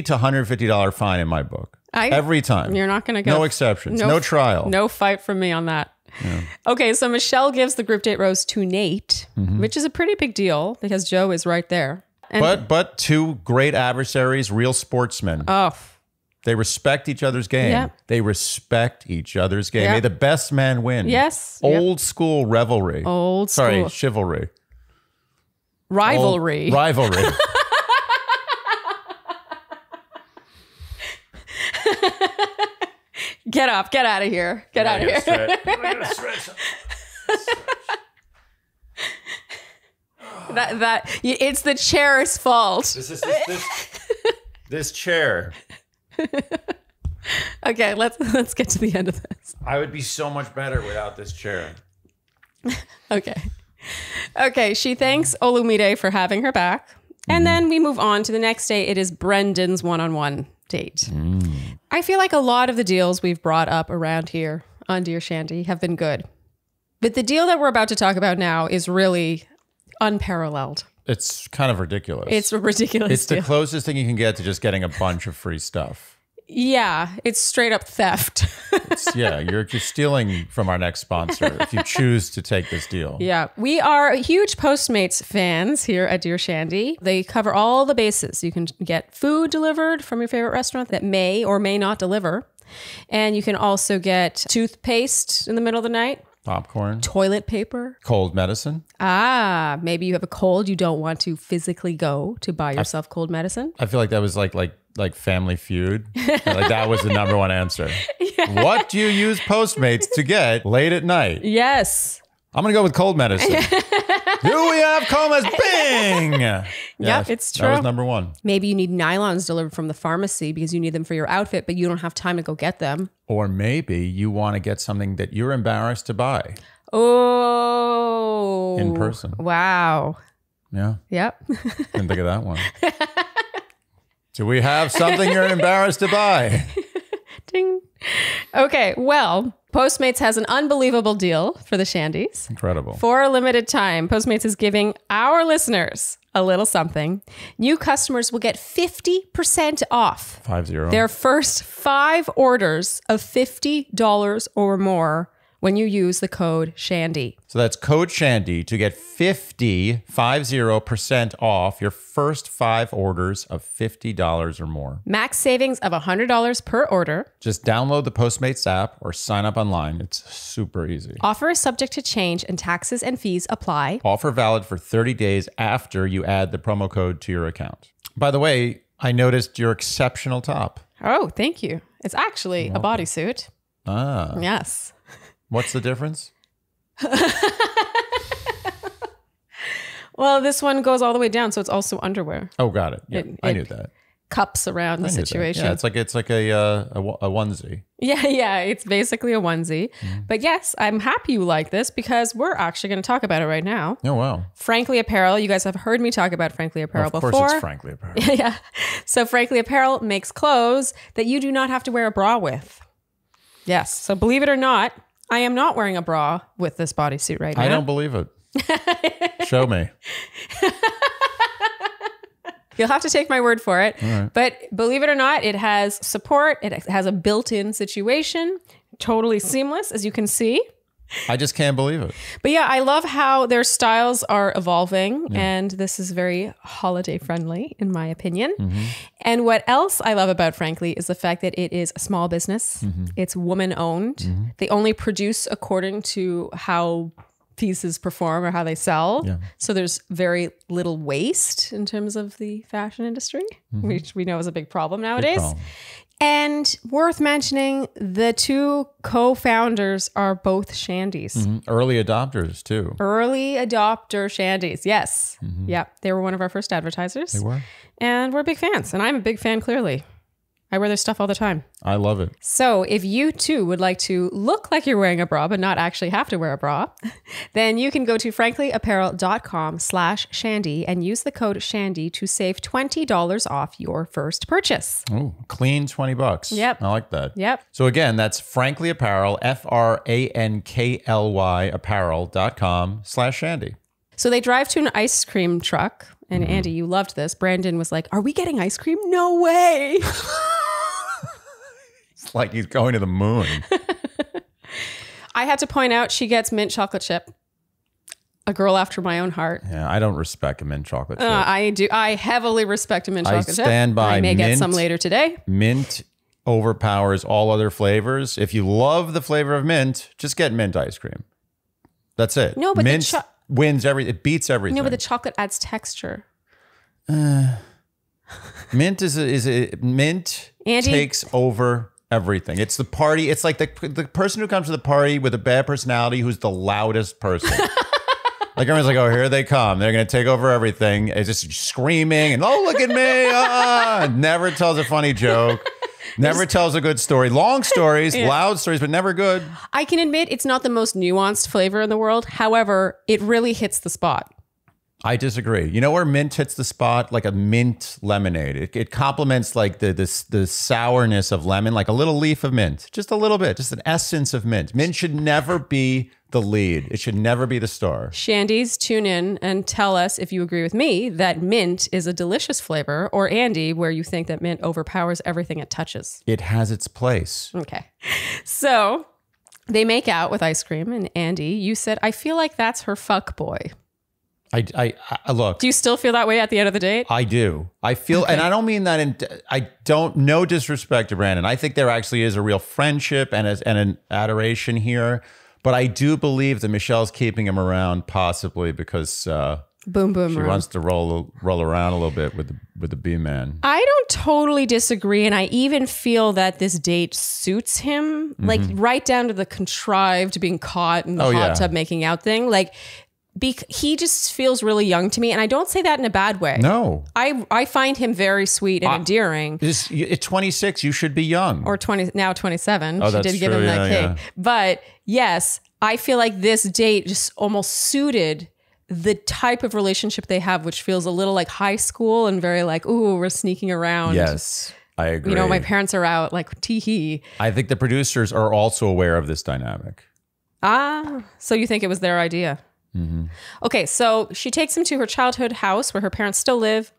to $150 fine in my book. Every time. You're not going to go. No exceptions. No trial. No fight from me on that. Yeah. Okay, so Michelle gives the group date rose to Nate, which is a pretty big deal because Joe is right there. And but two great adversaries, real sportsmen. Oh. They respect each other's game. Yep. They respect each other's game. Yep. May the best man win. Yes. Old school revelry. Sorry, chivalry. Rivalry. Rivalry. Get up. Get out of here. Get out of here. It's the chair's fault. This chair. Okay, let's get to the end of this. I would be so much better without this chair. Okay, she thanks Olumide for having her back. And then we move on to the next day. It is Brendan's one-on-one date. I feel like a lot of the deals we've brought up around here on Dear Shandy have been good. But the deal that we're about to talk about now is really unparalleled. It's kind of ridiculous. It's a ridiculous It's the deal. closest thing you can get to just getting a bunch of free stuff. Yeah, it's straight up theft. You're stealing from our next sponsor if you choose to take this deal. Yeah, we are huge Postmates fans here at Dear Shandy. They cover all the bases. You can get food delivered from your favorite restaurant that may or may not deliver. And you can also get toothpaste in the middle of the night. Popcorn. Toilet paper. Cold medicine. Maybe you have a cold. You don't want to physically go to buy yourself cold medicine. I feel like that was like Family Feud. Like that was the number one answer. Yeah. What do you use Postmates to get late at night? Yes. I'm going to go with cold medicine. Do we have cold medicine? Bing! Yep, it's true. That was number one. Maybe you need nylons delivered from the pharmacy because you need them for your outfit, but you don't have time to go get them. Or maybe you want to get something that you're embarrassed to buy. Oh. In person. Wow. Yeah. Yep. Didn't think of that one. Do we have something you're embarrassed to buy? Ding. Okay, well, Postmates has an unbelievable deal for the Shandys. Incredible. For a limited time, Postmates is giving our listeners a little something. New customers will get 50% off 50. their first 5 orders of $50 or more when you use the code Shandy. So that's code Shandy to get 50% off your first 5 orders of $50 or more. Max savings of $100 per order. Just download the Postmates app or sign up online. It's super easy. Offer is subject to change and taxes and fees apply. Offer valid for 30 days after you add the promo code to your account. By the way, I noticed your exceptional top. Oh, thank you. It's actually a bodysuit. Ah. Yes. What's the difference? Well, this one goes all the way down, so it's also underwear. Oh, got it. Yeah, I knew that. Cups around the I knew that. situation. Yeah, it's like a onesie. Yeah, it's basically a onesie. But yes, I'm happy you like this because we're actually going to talk about it right now. Oh, wow. Frankly Apparel. You guys have heard me talk about Frankly Apparel before. Of course it's Frankly Apparel. Yeah. So Frankly Apparel makes clothes that you do not have to wear a bra with. Yes. So believe it or not, I am not wearing a bra with this bodysuit right now. I don't believe it. Show me. You'll have to take my word for it. Right. But believe it or not, it has support. It has a built-in situation. Totally seamless, as you can see. I just can't believe it. But yeah, I love how their styles are evolving. And this is very holiday friendly, in my opinion. And what else I love about Frankly is the fact that it is a small business. It's woman owned. They only produce according to how pieces perform or how they sell. So there's very little waste in terms of the fashion industry, which we know is a big problem nowadays. Big problem. And worth mentioning, the 2 co-founders are both Shandys. Early adopters, too. Early adopter Shandys, yes. Yeah, they were one of our first advertisers. They were. And we're big fans. And I'm a big fan, clearly. I wear their stuff all the time. I love it. So if you too would like to look like you're wearing a bra, but not actually have to wear a bra, then you can go to franklyapparel.com/Shandy and use the code Shandy to save $20 off your first purchase. Oh, clean $20. Yep. I like that. Yep. So again, that's Frankly Apparel, FRANKLY apparel.com/Shandy. So they drive to an ice cream truck. And Andy, you loved this. Brandon was like, "Are we getting ice cream?" "No way." It's like he's going to the moon. I had to point out she gets mint chocolate chip. A girl after my own heart. Yeah, I don't respect a mint chocolate chip. I do. I heavily respect a mint chocolate chip. I stand by I may mint. get some later today. Mint overpowers all other flavors. If you love the flavor of mint, just get mint ice cream. That's it. No, but mint wins everything. It beats everything. No, but the chocolate adds texture. Mint mint Andy, takes over everything. It's the party. It's like the person who comes to the party with a bad personality who's the loudest person. Like everyone's like, "Oh, here they come. They're going to take over everything." It's just screaming and, "Oh, look at me." Never tells a funny joke. Never tells a good story. Long stories, loud stories, but never good. I can admit it's not the most nuanced flavor in the world. However, it really hits the spot. I disagree. You know where mint hits the spot? Like a mint lemonade. It complements like the sourness of lemon, like a little leaf of mint. Just a little bit, just an essence of mint. Mint should never be the lead. It should never be the star. Shandy's, tune in and tell us if you agree with me that mint is a delicious flavor, or Andy, where you think that mint overpowers everything it touches. It has its place. Okay. So they make out with ice cream, and Andy, you said, "I feel like that's her fuck boy." I look. Do you still feel that way at the end of the date? I do. I feel, and I don't mean that no disrespect to Brandon. I think there actually is a real friendship and an adoration here. But I do believe that Michelle's keeping him around possibly because boom, boom, she wants to roll around a little bit with the B-man. I don't totally disagree. And I even feel that this date suits him, like right down to the contrived being caught in the hot tub making out thing. Like, he just feels really young to me. And I don't say that in a bad way. No. I find him very sweet and endearing. At 26, you should be young. Or 27. Oh, she did give him that cake. Yeah. But yes, I feel like this date just almost suited the type of relationship they have, which feels a little like high school and very like, ooh, we're sneaking around. Yes, I agree. You know, my parents are out, like tee-hee. I think the producers are also aware of this dynamic. So you think it was their idea? Okay, so she takes him to her childhood house where her parents still live.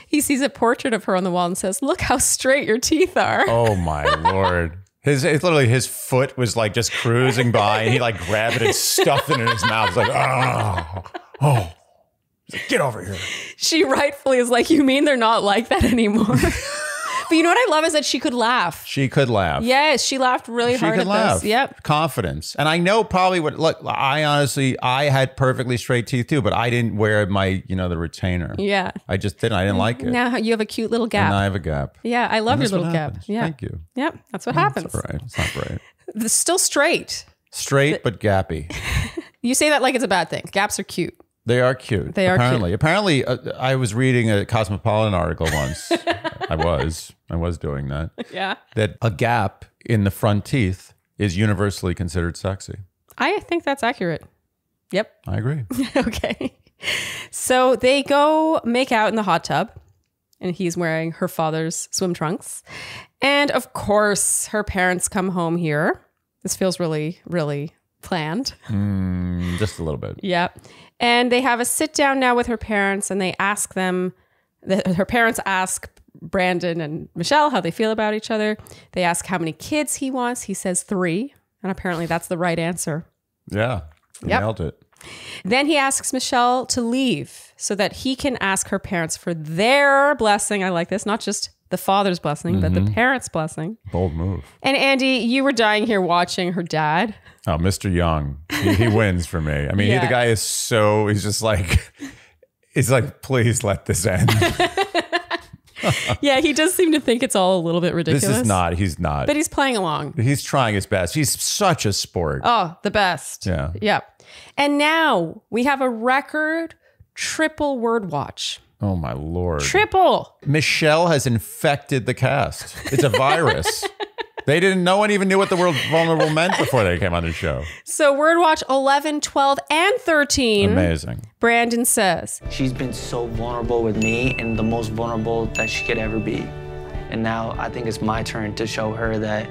He sees a portrait of her on the wall and says, "Look how straight your teeth are." Oh my Lord. It's literally his foot was like just cruising by and he like grabbed it and stuffed it in his mouth. It's like, oh. He's like, get over here. She rightfully is like, "You mean they're not like that anymore?" But you know what I love is that she could laugh. She could laugh. Yes, she laughed really hard at this. Yep. Confidence. And I know probably I had perfectly straight teeth too, but I didn't wear my, the retainer. Yeah. I just didn't. I didn't like it. Now you have a cute little gap. And I have a gap. Yeah, I love your little gap. Happens. Yeah. Thank you. Yep, that's what happens. That's right. It's not right. It's still straight. Straight, but gappy. You say that like it's a bad thing. Gaps are cute. They are cute. They are apparently. cute. Apparently, I was reading a Cosmopolitan article once. I was doing that. Yeah. That a gap in the front teeth is universally considered sexy. I think that's accurate. Yep. I agree. Okay. So they go make out in the hot tub, and he's wearing her father's swim trunks. And of course, her parents come home here. This feels really, really planned. Just a little bit. Yeah. And they have a sit down now with her parents, and they ask them, her parents ask Brandon and Michelle how they feel about each other. They ask how many kids he wants. He says 3. And apparently that's the right answer. Yeah. Nailed it. Then he asks Michelle to leave so that he can ask her parents for their blessing. I like this. Not just the father's blessing, but the parents' blessing. Bold move. And Andy, you were dying here watching her dad. Oh, Mr. Young. He wins for me. I mean, the guy is he's just like, he's like, please let this end. Yeah, he does seem to think it's all a little bit ridiculous. He's not. But he's playing along. He's trying his best. He's such a sport. Oh, the best. Yeah. Yep. And now we have a record triple word watch. Oh my Lord. Triple. Michelle has infected the cast. It's a virus. No one even knew what the word vulnerable meant before they came on the show. So word watch 11, 12, and 13. Amazing. Brandon says, She's been so vulnerable with me and the most vulnerable that she could ever be. And now I think it's my turn to show her that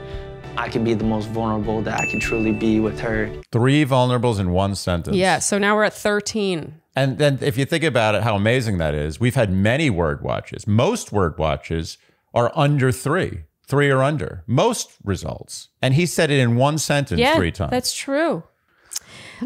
I can be the most vulnerable that I can truly be with her. 3 vulnerables in one sentence. Yeah, so now we're at 13. And then if you think about it, how amazing that is, we've had many word watches. Most word watches are under 3. 3 or under. Most results. And he said it in one sentence 3 times. That's true.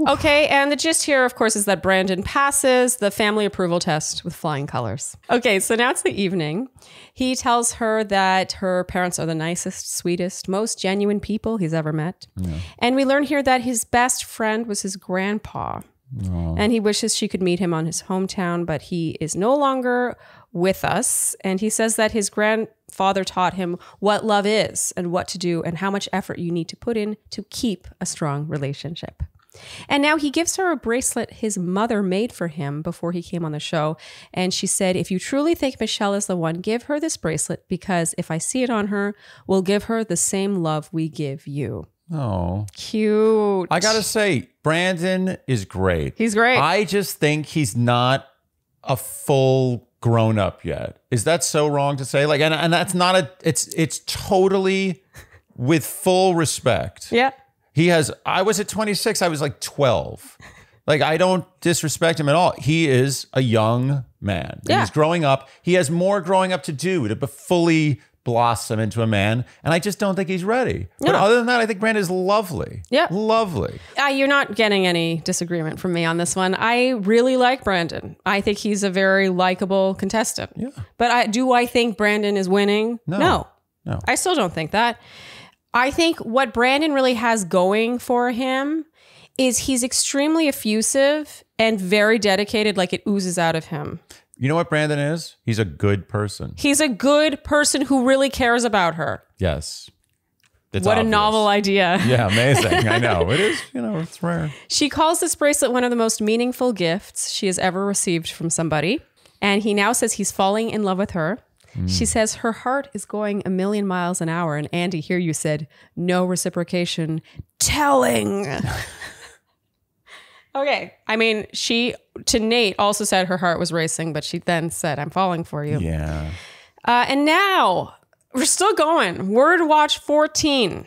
Okay, and the gist here, of course, is that Brandon passes the family approval test with flying colors. Okay, so now it's the evening. He tells her that her parents are the nicest, sweetest, most genuine people he's ever met. Yeah. And we learn here that his best friend was his grandpa. Aww. And he wishes she could meet him on his hometown, but he is no longer with us. And he says that his grandfather taught him what love is and what to do and how much effort you need to put in to keep a strong relationship. And now he gives her a bracelet his mother made for him before he came on the show. And she said, if you truly think Michelle is the one, give her this bracelet, because if I see it on her, we'll give her the same love we give you. Oh, cute. I gotta say, Brandon is great. He's great. I just think he's not a full grown up yet. Is that so wrong to say? Like, and that's not it's totally with full respect. Yeah. I was at 26. I was like 12. Like, I don't disrespect him at all. He is a young man. Yeah. He's growing up. He has more growing up to do to fully blossom into a man. And I just don't think he's ready. No. But other than that, I think Brandon is lovely. Yeah. Lovely. You're not getting any disagreement from me on this one. I really like Brandon. I think he's a very likable contestant. Yeah. But do I think Brandon is winning? No. I still don't think that. I think what Brandon really has going for him is he's extremely effusive and very dedicated, like it oozes out of him. You know what Brandon is? He's a good person. He's a good person who really cares about her. Yes. What obvious. A novel idea. Yeah, amazing. I know. It is, it's rare. She calls this bracelet one of the most meaningful gifts she has ever received from somebody. And he now says he's falling in love with her. She says her heart is going 1,000,000 miles an hour. And Andy, here you said, no reciprocation. Telling. Okay. I mean, she, to Nate, also said her heart was racing, but she then said, I'm falling for you. Yeah. And now, we're still going. Word watch 14.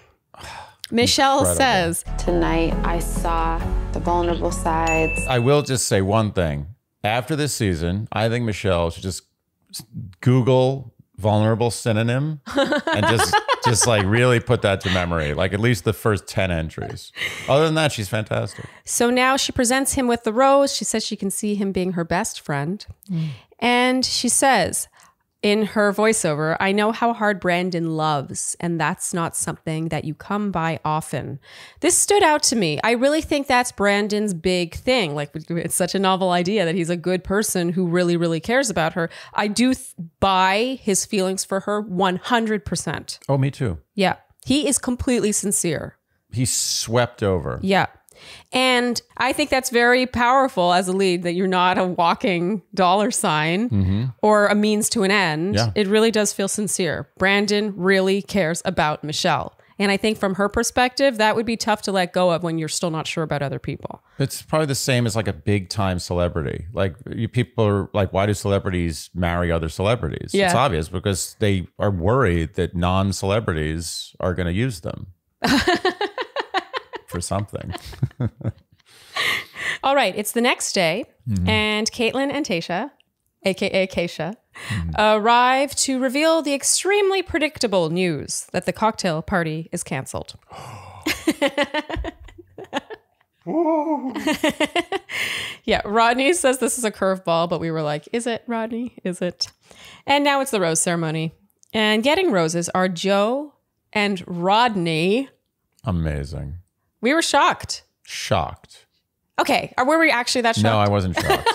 Michelle Incredible. says, Tonight, I saw the vulnerable sides. I will just say one thing. After this season, I think Michelle should just Google vulnerable synonym and just like really put that to memory, like at least the first 10 entries. Other than that, she's fantastic. So now she presents him with the rose. She says she can see him being her best friend. And she says in her voiceover, I know how hard Brandon loves, and that's not something that you come by often. This stood out to me. I really think that's Brandon's big thing. Like, it's such a novel idea that he's a good person who really, really cares about her. I do buy his feelings for her 100%. Oh, me too. Yeah. He is completely sincere. He's swept over. Yeah. And I think that's very powerful as a lead, that you're not a walking dollar sign or a means to an end. Yeah. It really does feel sincere. Brandon really cares about Michelle. And I think from her perspective, that would be tough to let go of when you're still not sure about other people. It's probably the same as like a big time celebrity. Like people are like, why do celebrities marry other celebrities? Yeah. It's obvious because they are worried that non-celebrities are going to use them. For something. All right. It's the next day, and Caitlin and Tasha, aka Keisha, arrive to reveal the extremely predictable news that the cocktail party is canceled. Yeah, Rodney says this is a curveball, but we were like, is it, Rodney? Is it? And now it's the rose ceremony. And getting roses are Joe and Rodney. Amazing. We were shocked. Shocked. Okay. Were we actually that shocked? No, I wasn't shocked.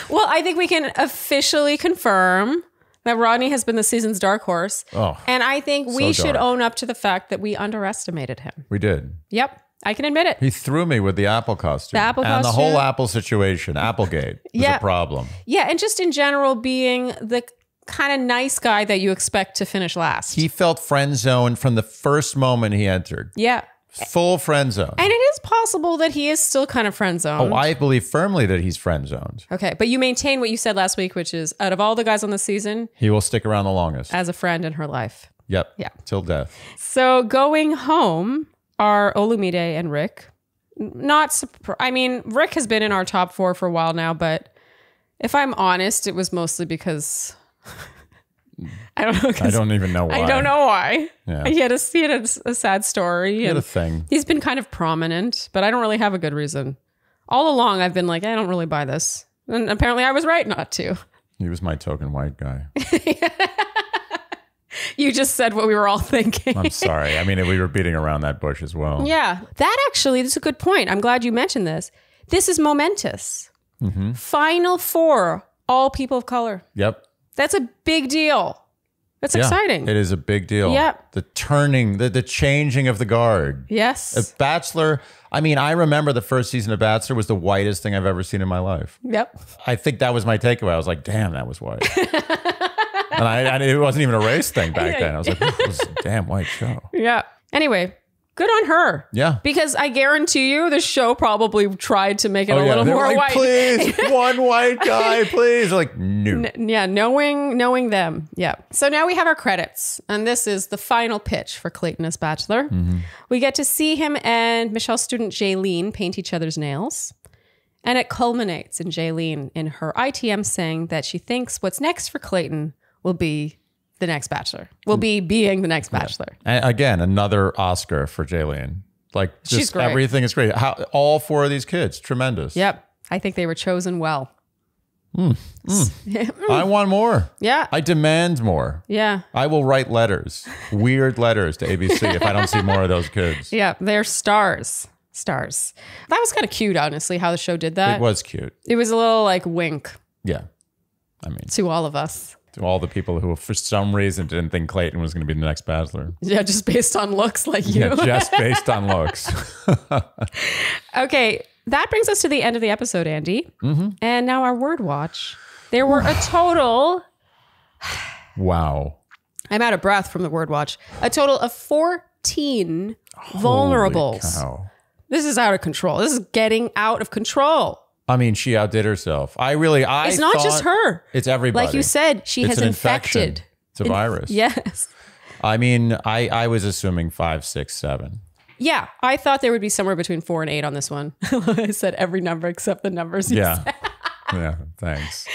Well, I think we can officially confirm that Rodney has been the season's dark horse. Oh, and I think we so should dark. own up to the fact that we underestimated him. We did. Yep. I can admit it. He threw me with the apple costume. The apple and costume. the whole apple situation, Applegate, was Yeah. a problem. Yeah. And just in general, being the kind of nice guy that you expect to finish last. He felt friend zoned from the first moment he entered. Yeah. Full friend zone. And it is possible that he is still kind of friend zoned. Oh, I believe firmly that he's friend zoned. Okay. But you maintain what you said last week, which is out of all the guys on the season, He will stick around the longest. as a friend in her life. Yep. Yeah. Till death. So going home are Olumide and Rick. I mean, Rick has been in our top 4 for a while now, but if I'm honest, it was mostly because I don't know. I don't even know why. I don't know why. Yeah. He had a sad story. He had and a thing. He's been kind of prominent, but I don't really have a good reason. All along, I've been like, I don't really buy this. And apparently I was right not to. He was my token white guy. You just said what we were all thinking. I'm sorry. I mean, we were beating around that bush as well. Yeah, that actually, this is a good point. I'm glad you mentioned this. This is momentous. Final 4, all people of color. Yep. That's a big deal. That's exciting. It is a big deal. Yep. The turning, the changing of the guard. Yes. A Bachelor, I mean, I remember the first season of Bachelor was the whitest thing I've ever seen in my life. Yep. I think that was my takeaway. I was like, damn, that was white. And it wasn't even a race thing back then. I was like, this was a damn white show. Yeah. Anyway, good on her. Yeah. Because I guarantee you the show probably tried to make it a little They're more like, white. Please, one white guy, please. They're like, no. Yeah, knowing them. Yeah. So now we have our credits. And this is the final pitch for Clayton as Bachelor. We get to see him and Michelle's student Jaylene paint each other's nails. And it culminates in Jaylene in her ITM saying that she thinks what's next for Clayton will be the next Bachelor. Will be being the next Bachelor. And again, another Oscar for Jaylene. Like, She's just great. everything is great. All 4 of these kids, tremendous. Yep. I think they were chosen well. I want more. Yeah. I demand more. Yeah. I will write letters, weird letters to ABC if I don't see more of those kids. Yeah. They're stars. Stars. That was kind of cute, honestly, how the show did that. It was cute. It was a little like wink Yeah. I mean, to all of us. to all the people who for some reason didn't think Clayton was going to be the next Bachelor. Yeah, just based on looks like you. Yeah, just based on looks. Okay, that brings us to the end of the episode, Andy. And now our word watch. There were a total, Wow. I'm out of breath from the word watch, a total of 14 vulnerables. Holy cow. This is out of control. This is getting out of control. I mean, she outdid herself. It's not just her. It's everybody. Like you said, she It's has an infected. infection. It's a virus. Yes. I mean, I was assuming 5, 6, 7. Yeah, I thought there would be somewhere between 4 and 8 on this one. I said every number except the numbers you said. Yeah, thanks.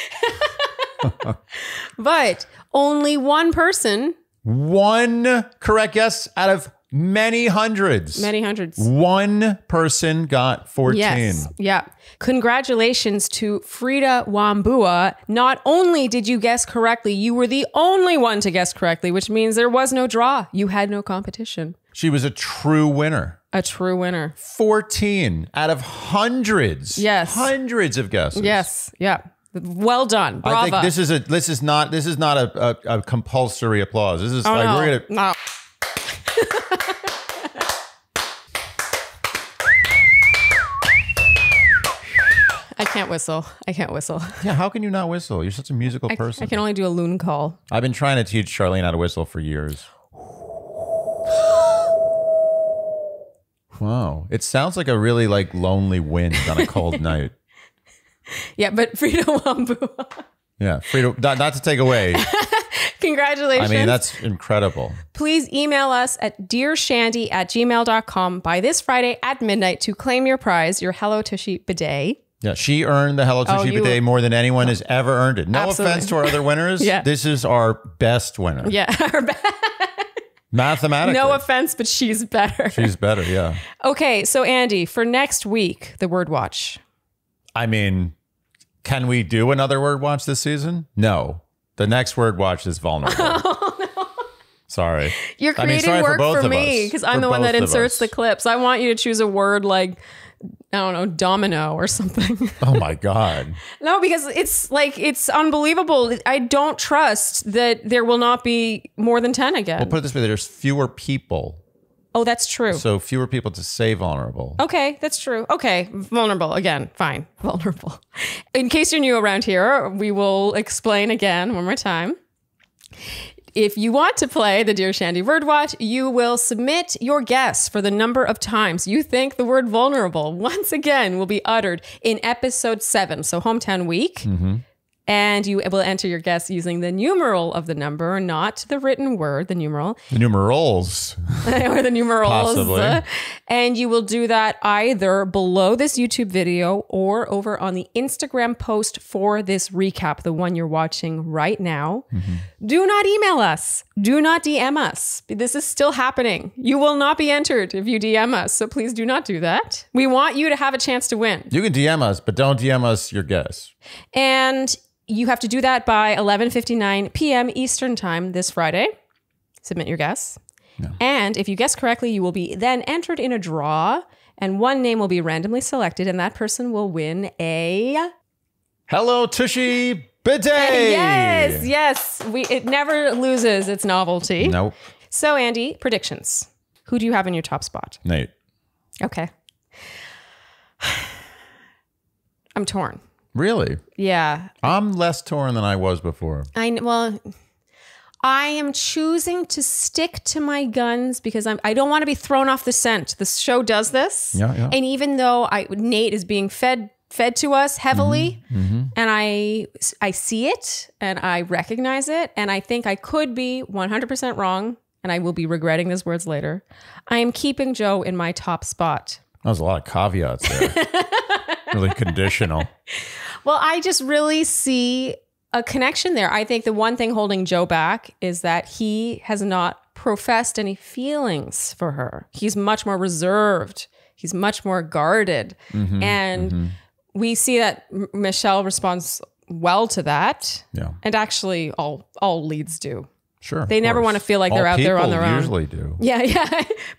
But only one person. One correct guess out of many hundreds. Many hundreds. One person got 14. Yes. Yeah. Congratulations to Frida Wambua. Not only did you guess correctly, you were the only one to guess correctly, which means there was no draw. You had no competition. She was a true winner. A true winner. 14 out of hundreds. Yes. Hundreds of guesses. Yes. Yeah. Well done. Bravo. I think this is not a compulsory applause. This is Oh, like no. we're gonna No. I can't whistle. Yeah, how can you not whistle? You're such a musical person. I can only do a loon call. I've been trying to teach Sharleen how to whistle for years. Wow. It sounds like a really like lonely wind on a cold night. Yeah, but Frida Wambua. Yeah, Frida, not to take away. Congratulations. I mean, that's incredible. Please email us at dearshandy@gmail.com by this Friday at midnight to claim your prize, your Hello Tushy bidet. Yeah, she earned the Hello Tushy bidet more than anyone has ever earned it. No Absolutely. offense to our other winners. Yeah. This is our best winner. Yeah. Mathematically. No offense, but she's better. She's better, yeah. Okay, so Andy, for next week, the word watch. I mean, can we do another word watch this season? No. The next word watch is vulnerable. Oh, no. Sorry. You're creating sorry work both for of me us. because I'm For the one that both of inserts us. the clips. I want you to choose a word like, I don't know, domino or something. Oh my God. No, because it's unbelievable. I don't trust that there will not be more than 10 again. We'll put it this way, there's fewer people. Oh, that's true. So fewer people to say vulnerable. Okay, that's true. Okay, vulnerable again. Fine, vulnerable. In case you're new around here, we will explain again one more time. If you want to play the Dear Shandy Word Watch, you will submit your guess for the number of times you think the word vulnerable once again will be uttered in episode 7, so Hometown Week. Mm-hmm. And you will enter your guess using the numeral of the number, not the written word, the numeral. The numerals. Or the numerals. Possibly. And you will do that either below this YouTube video or over on the Instagram post for this recap, the one you're watching right now. Mm-hmm. Do not email us. Do not DM us. This is still happening. You will not be entered if you DM us. So please do not do that. We want you to have a chance to win. You can DM us, but don't DM us your guess. And you have to do that by 11:59 p.m. Eastern time this Friday. Submit your guess. No. And if you guess correctly, you will be then entered in a draw and one name will be randomly selected and that person will win a Hello Tushy bidet. Yes. It never loses its novelty. Nope. So Andy, predictions. Who do you have in your top spot? Nate. Okay. I'm torn. Really? Yeah. I'm less torn than I was before. I am choosing to stick to my guns because I don't want to be thrown off the scent. The show does this. Yeah. And even though Nate is being fed to us heavily, and I see it and I recognize it, and I think I could be 100% wrong, and I will be regretting these words later. I am keeping Joe in my top spot. That was a lot of caveats there. Really conditional. Well, I just really see a connection there. I think the one thing holding Joe back is that he has not professed any feelings for her. He's much more reserved. He's much more guarded. We see that Michelle responds well to that. Yeah. And actually all leads do. Sure. They never want to feel like they're out there on their own. Usually do. Yeah.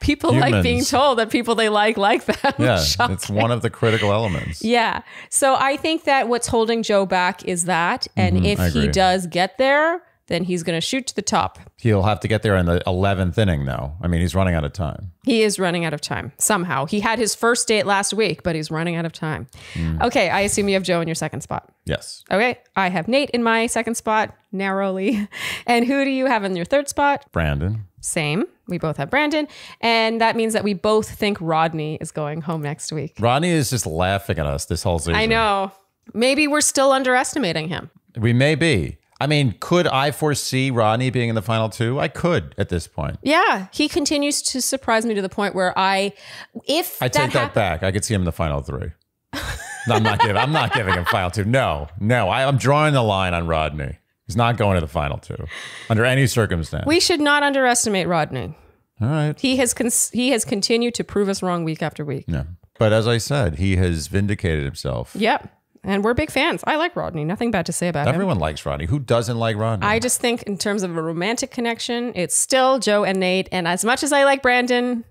People like being told that people they like them. Yeah, Shocking. it's one of the critical elements. Yeah. So I think that what's holding Joe back is that. And if he does get there, then he's going to shoot to the top. He'll have to get there in the 11th inning, though. I mean, he's running out of time. He is running out of time somehow. He had his first date last week, but he's running out of time. Okay. I assume you have Joe in your second spot. Yes. Okay. I have Nate in my second spot, narrowly. And who do you have in your third spot? Brandon. Same. We both have Brandon. And that means that we both think Rodney is going home next week. Rodney is just laughing at us this whole season. I know. Maybe we're still underestimating him. We may be. I mean, could I foresee Rodney being in the final 2? I could at this point. Yeah, he continues to surprise me to the point where I take that back. I could see him in the final 3. No, I'm not giving him final 2. No. I'm drawing the line on Rodney. He's not going to the final 2 under any circumstance. We should not underestimate Rodney. All right. He has continued to prove us wrong week after week. Yeah. But as I said, he has vindicated himself. Yep. And we're big fans. I like Rodney. Nothing bad to say about him. Everyone likes Rodney. Who doesn't like Rodney? I just think in terms of a romantic connection, it's still Joe and Nate. And as much as I like Brandon,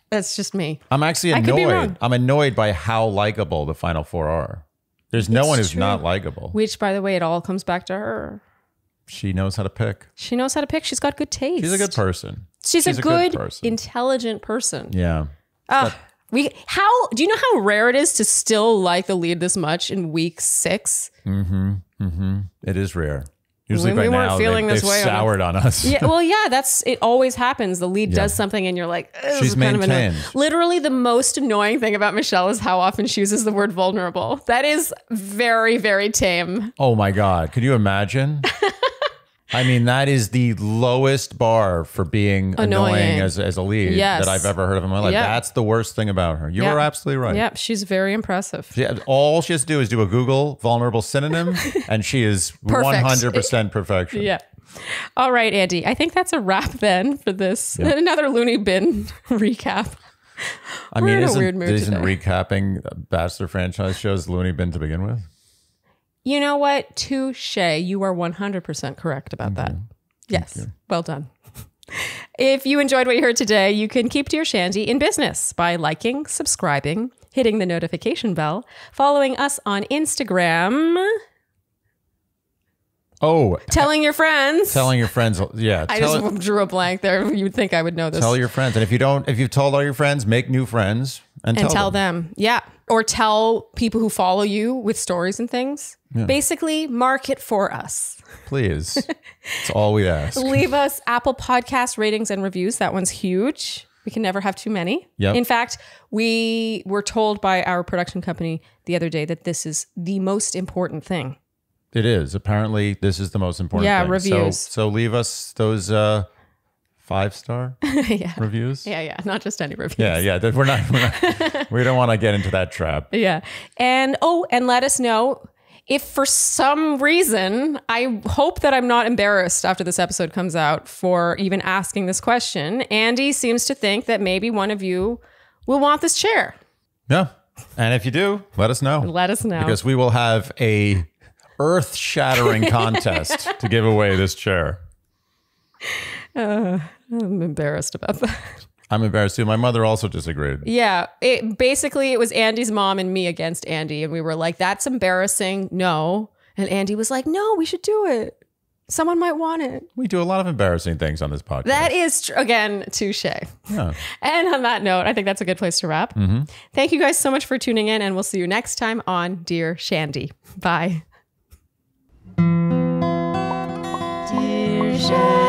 that's just me. I'm actually I could be wrong. annoyed. I'm annoyed by how likable the final 4 are. There's no one who's not likable. Which, by the way, it all comes back to her. She knows how to pick. She knows how to pick. She's got good taste. She's a good person. She's a good intelligent person. Yeah. Do you know how rare it is to still like the lead this much in week 6? It is rare. Usually When by we weren't now feeling they've this way soured on us. Yeah, well, yeah, it always happens. The lead does something and you're like, this She's is kind of annoying. maintained. Literally the most annoying thing about Michelle is how often she uses the word vulnerable. That is very, very tame. Oh my God. Could you imagine? I mean, that is the lowest bar for being annoying as a lead that I've ever heard of in my life. Yeah. That's the worst thing about her. You are absolutely right. Yep, she's very impressive. All she has to do is do a Google vulnerable synonym, and she is 100% perfection. Yeah. All right, Andy. I think that's a wrap then for this. Yeah. Another Looney Bin recap. I mean, isn't recapping Bachelor franchise shows Looney Bin to begin with? You know what? Touche. You are 100% correct about that. Yes. Well done. If you enjoyed what you heard today, you can keep Dear Shandy in business by liking, subscribing, hitting the notification bell, following us on Instagram. Oh. Telling your friends. Telling your friends. Yeah. I just drew a blank there. You'd think I would know this. Tell your friends. And if you've told all your friends, make new friends and tell them. Yeah. Or tell people who follow you with stories and things. Yeah. Basically, market for us. Please. That's all we ask. Leave us Apple Podcast ratings and reviews. That one's huge. We can never have too many. Yep. In fact, we were told by our production company the other day that this is the most important thing. It is. Apparently, this is the most important thing. Yeah, reviews. So leave us those 5-star reviews. Yeah. Not just any reviews. Yeah. We're not we don't want to get into that trap. Yeah. And let us know if for some reason, I hope that I'm not embarrassed after this episode comes out for even asking this question. Andy seems to think that maybe one of you will want this chair. Yeah. And if you do, let us know. Let us know. Because we will have a earth-shattering contest to give away this chair. I'm embarrassed about that. I'm embarrassed too. My mother also disagreed. Yeah. It was Andy's mom and me against Andy. And we were like, that's embarrassing. No. And Andy was like, no, we should do it. Someone might want it. We do a lot of embarrassing things on this podcast. That is, again, touche. Yeah. And on that note, I think that's a good place to wrap. Mm-hmm. Thank you guys so much for tuning in. And we'll see you next time on Dear Shandy. Bye. Dear Shandy.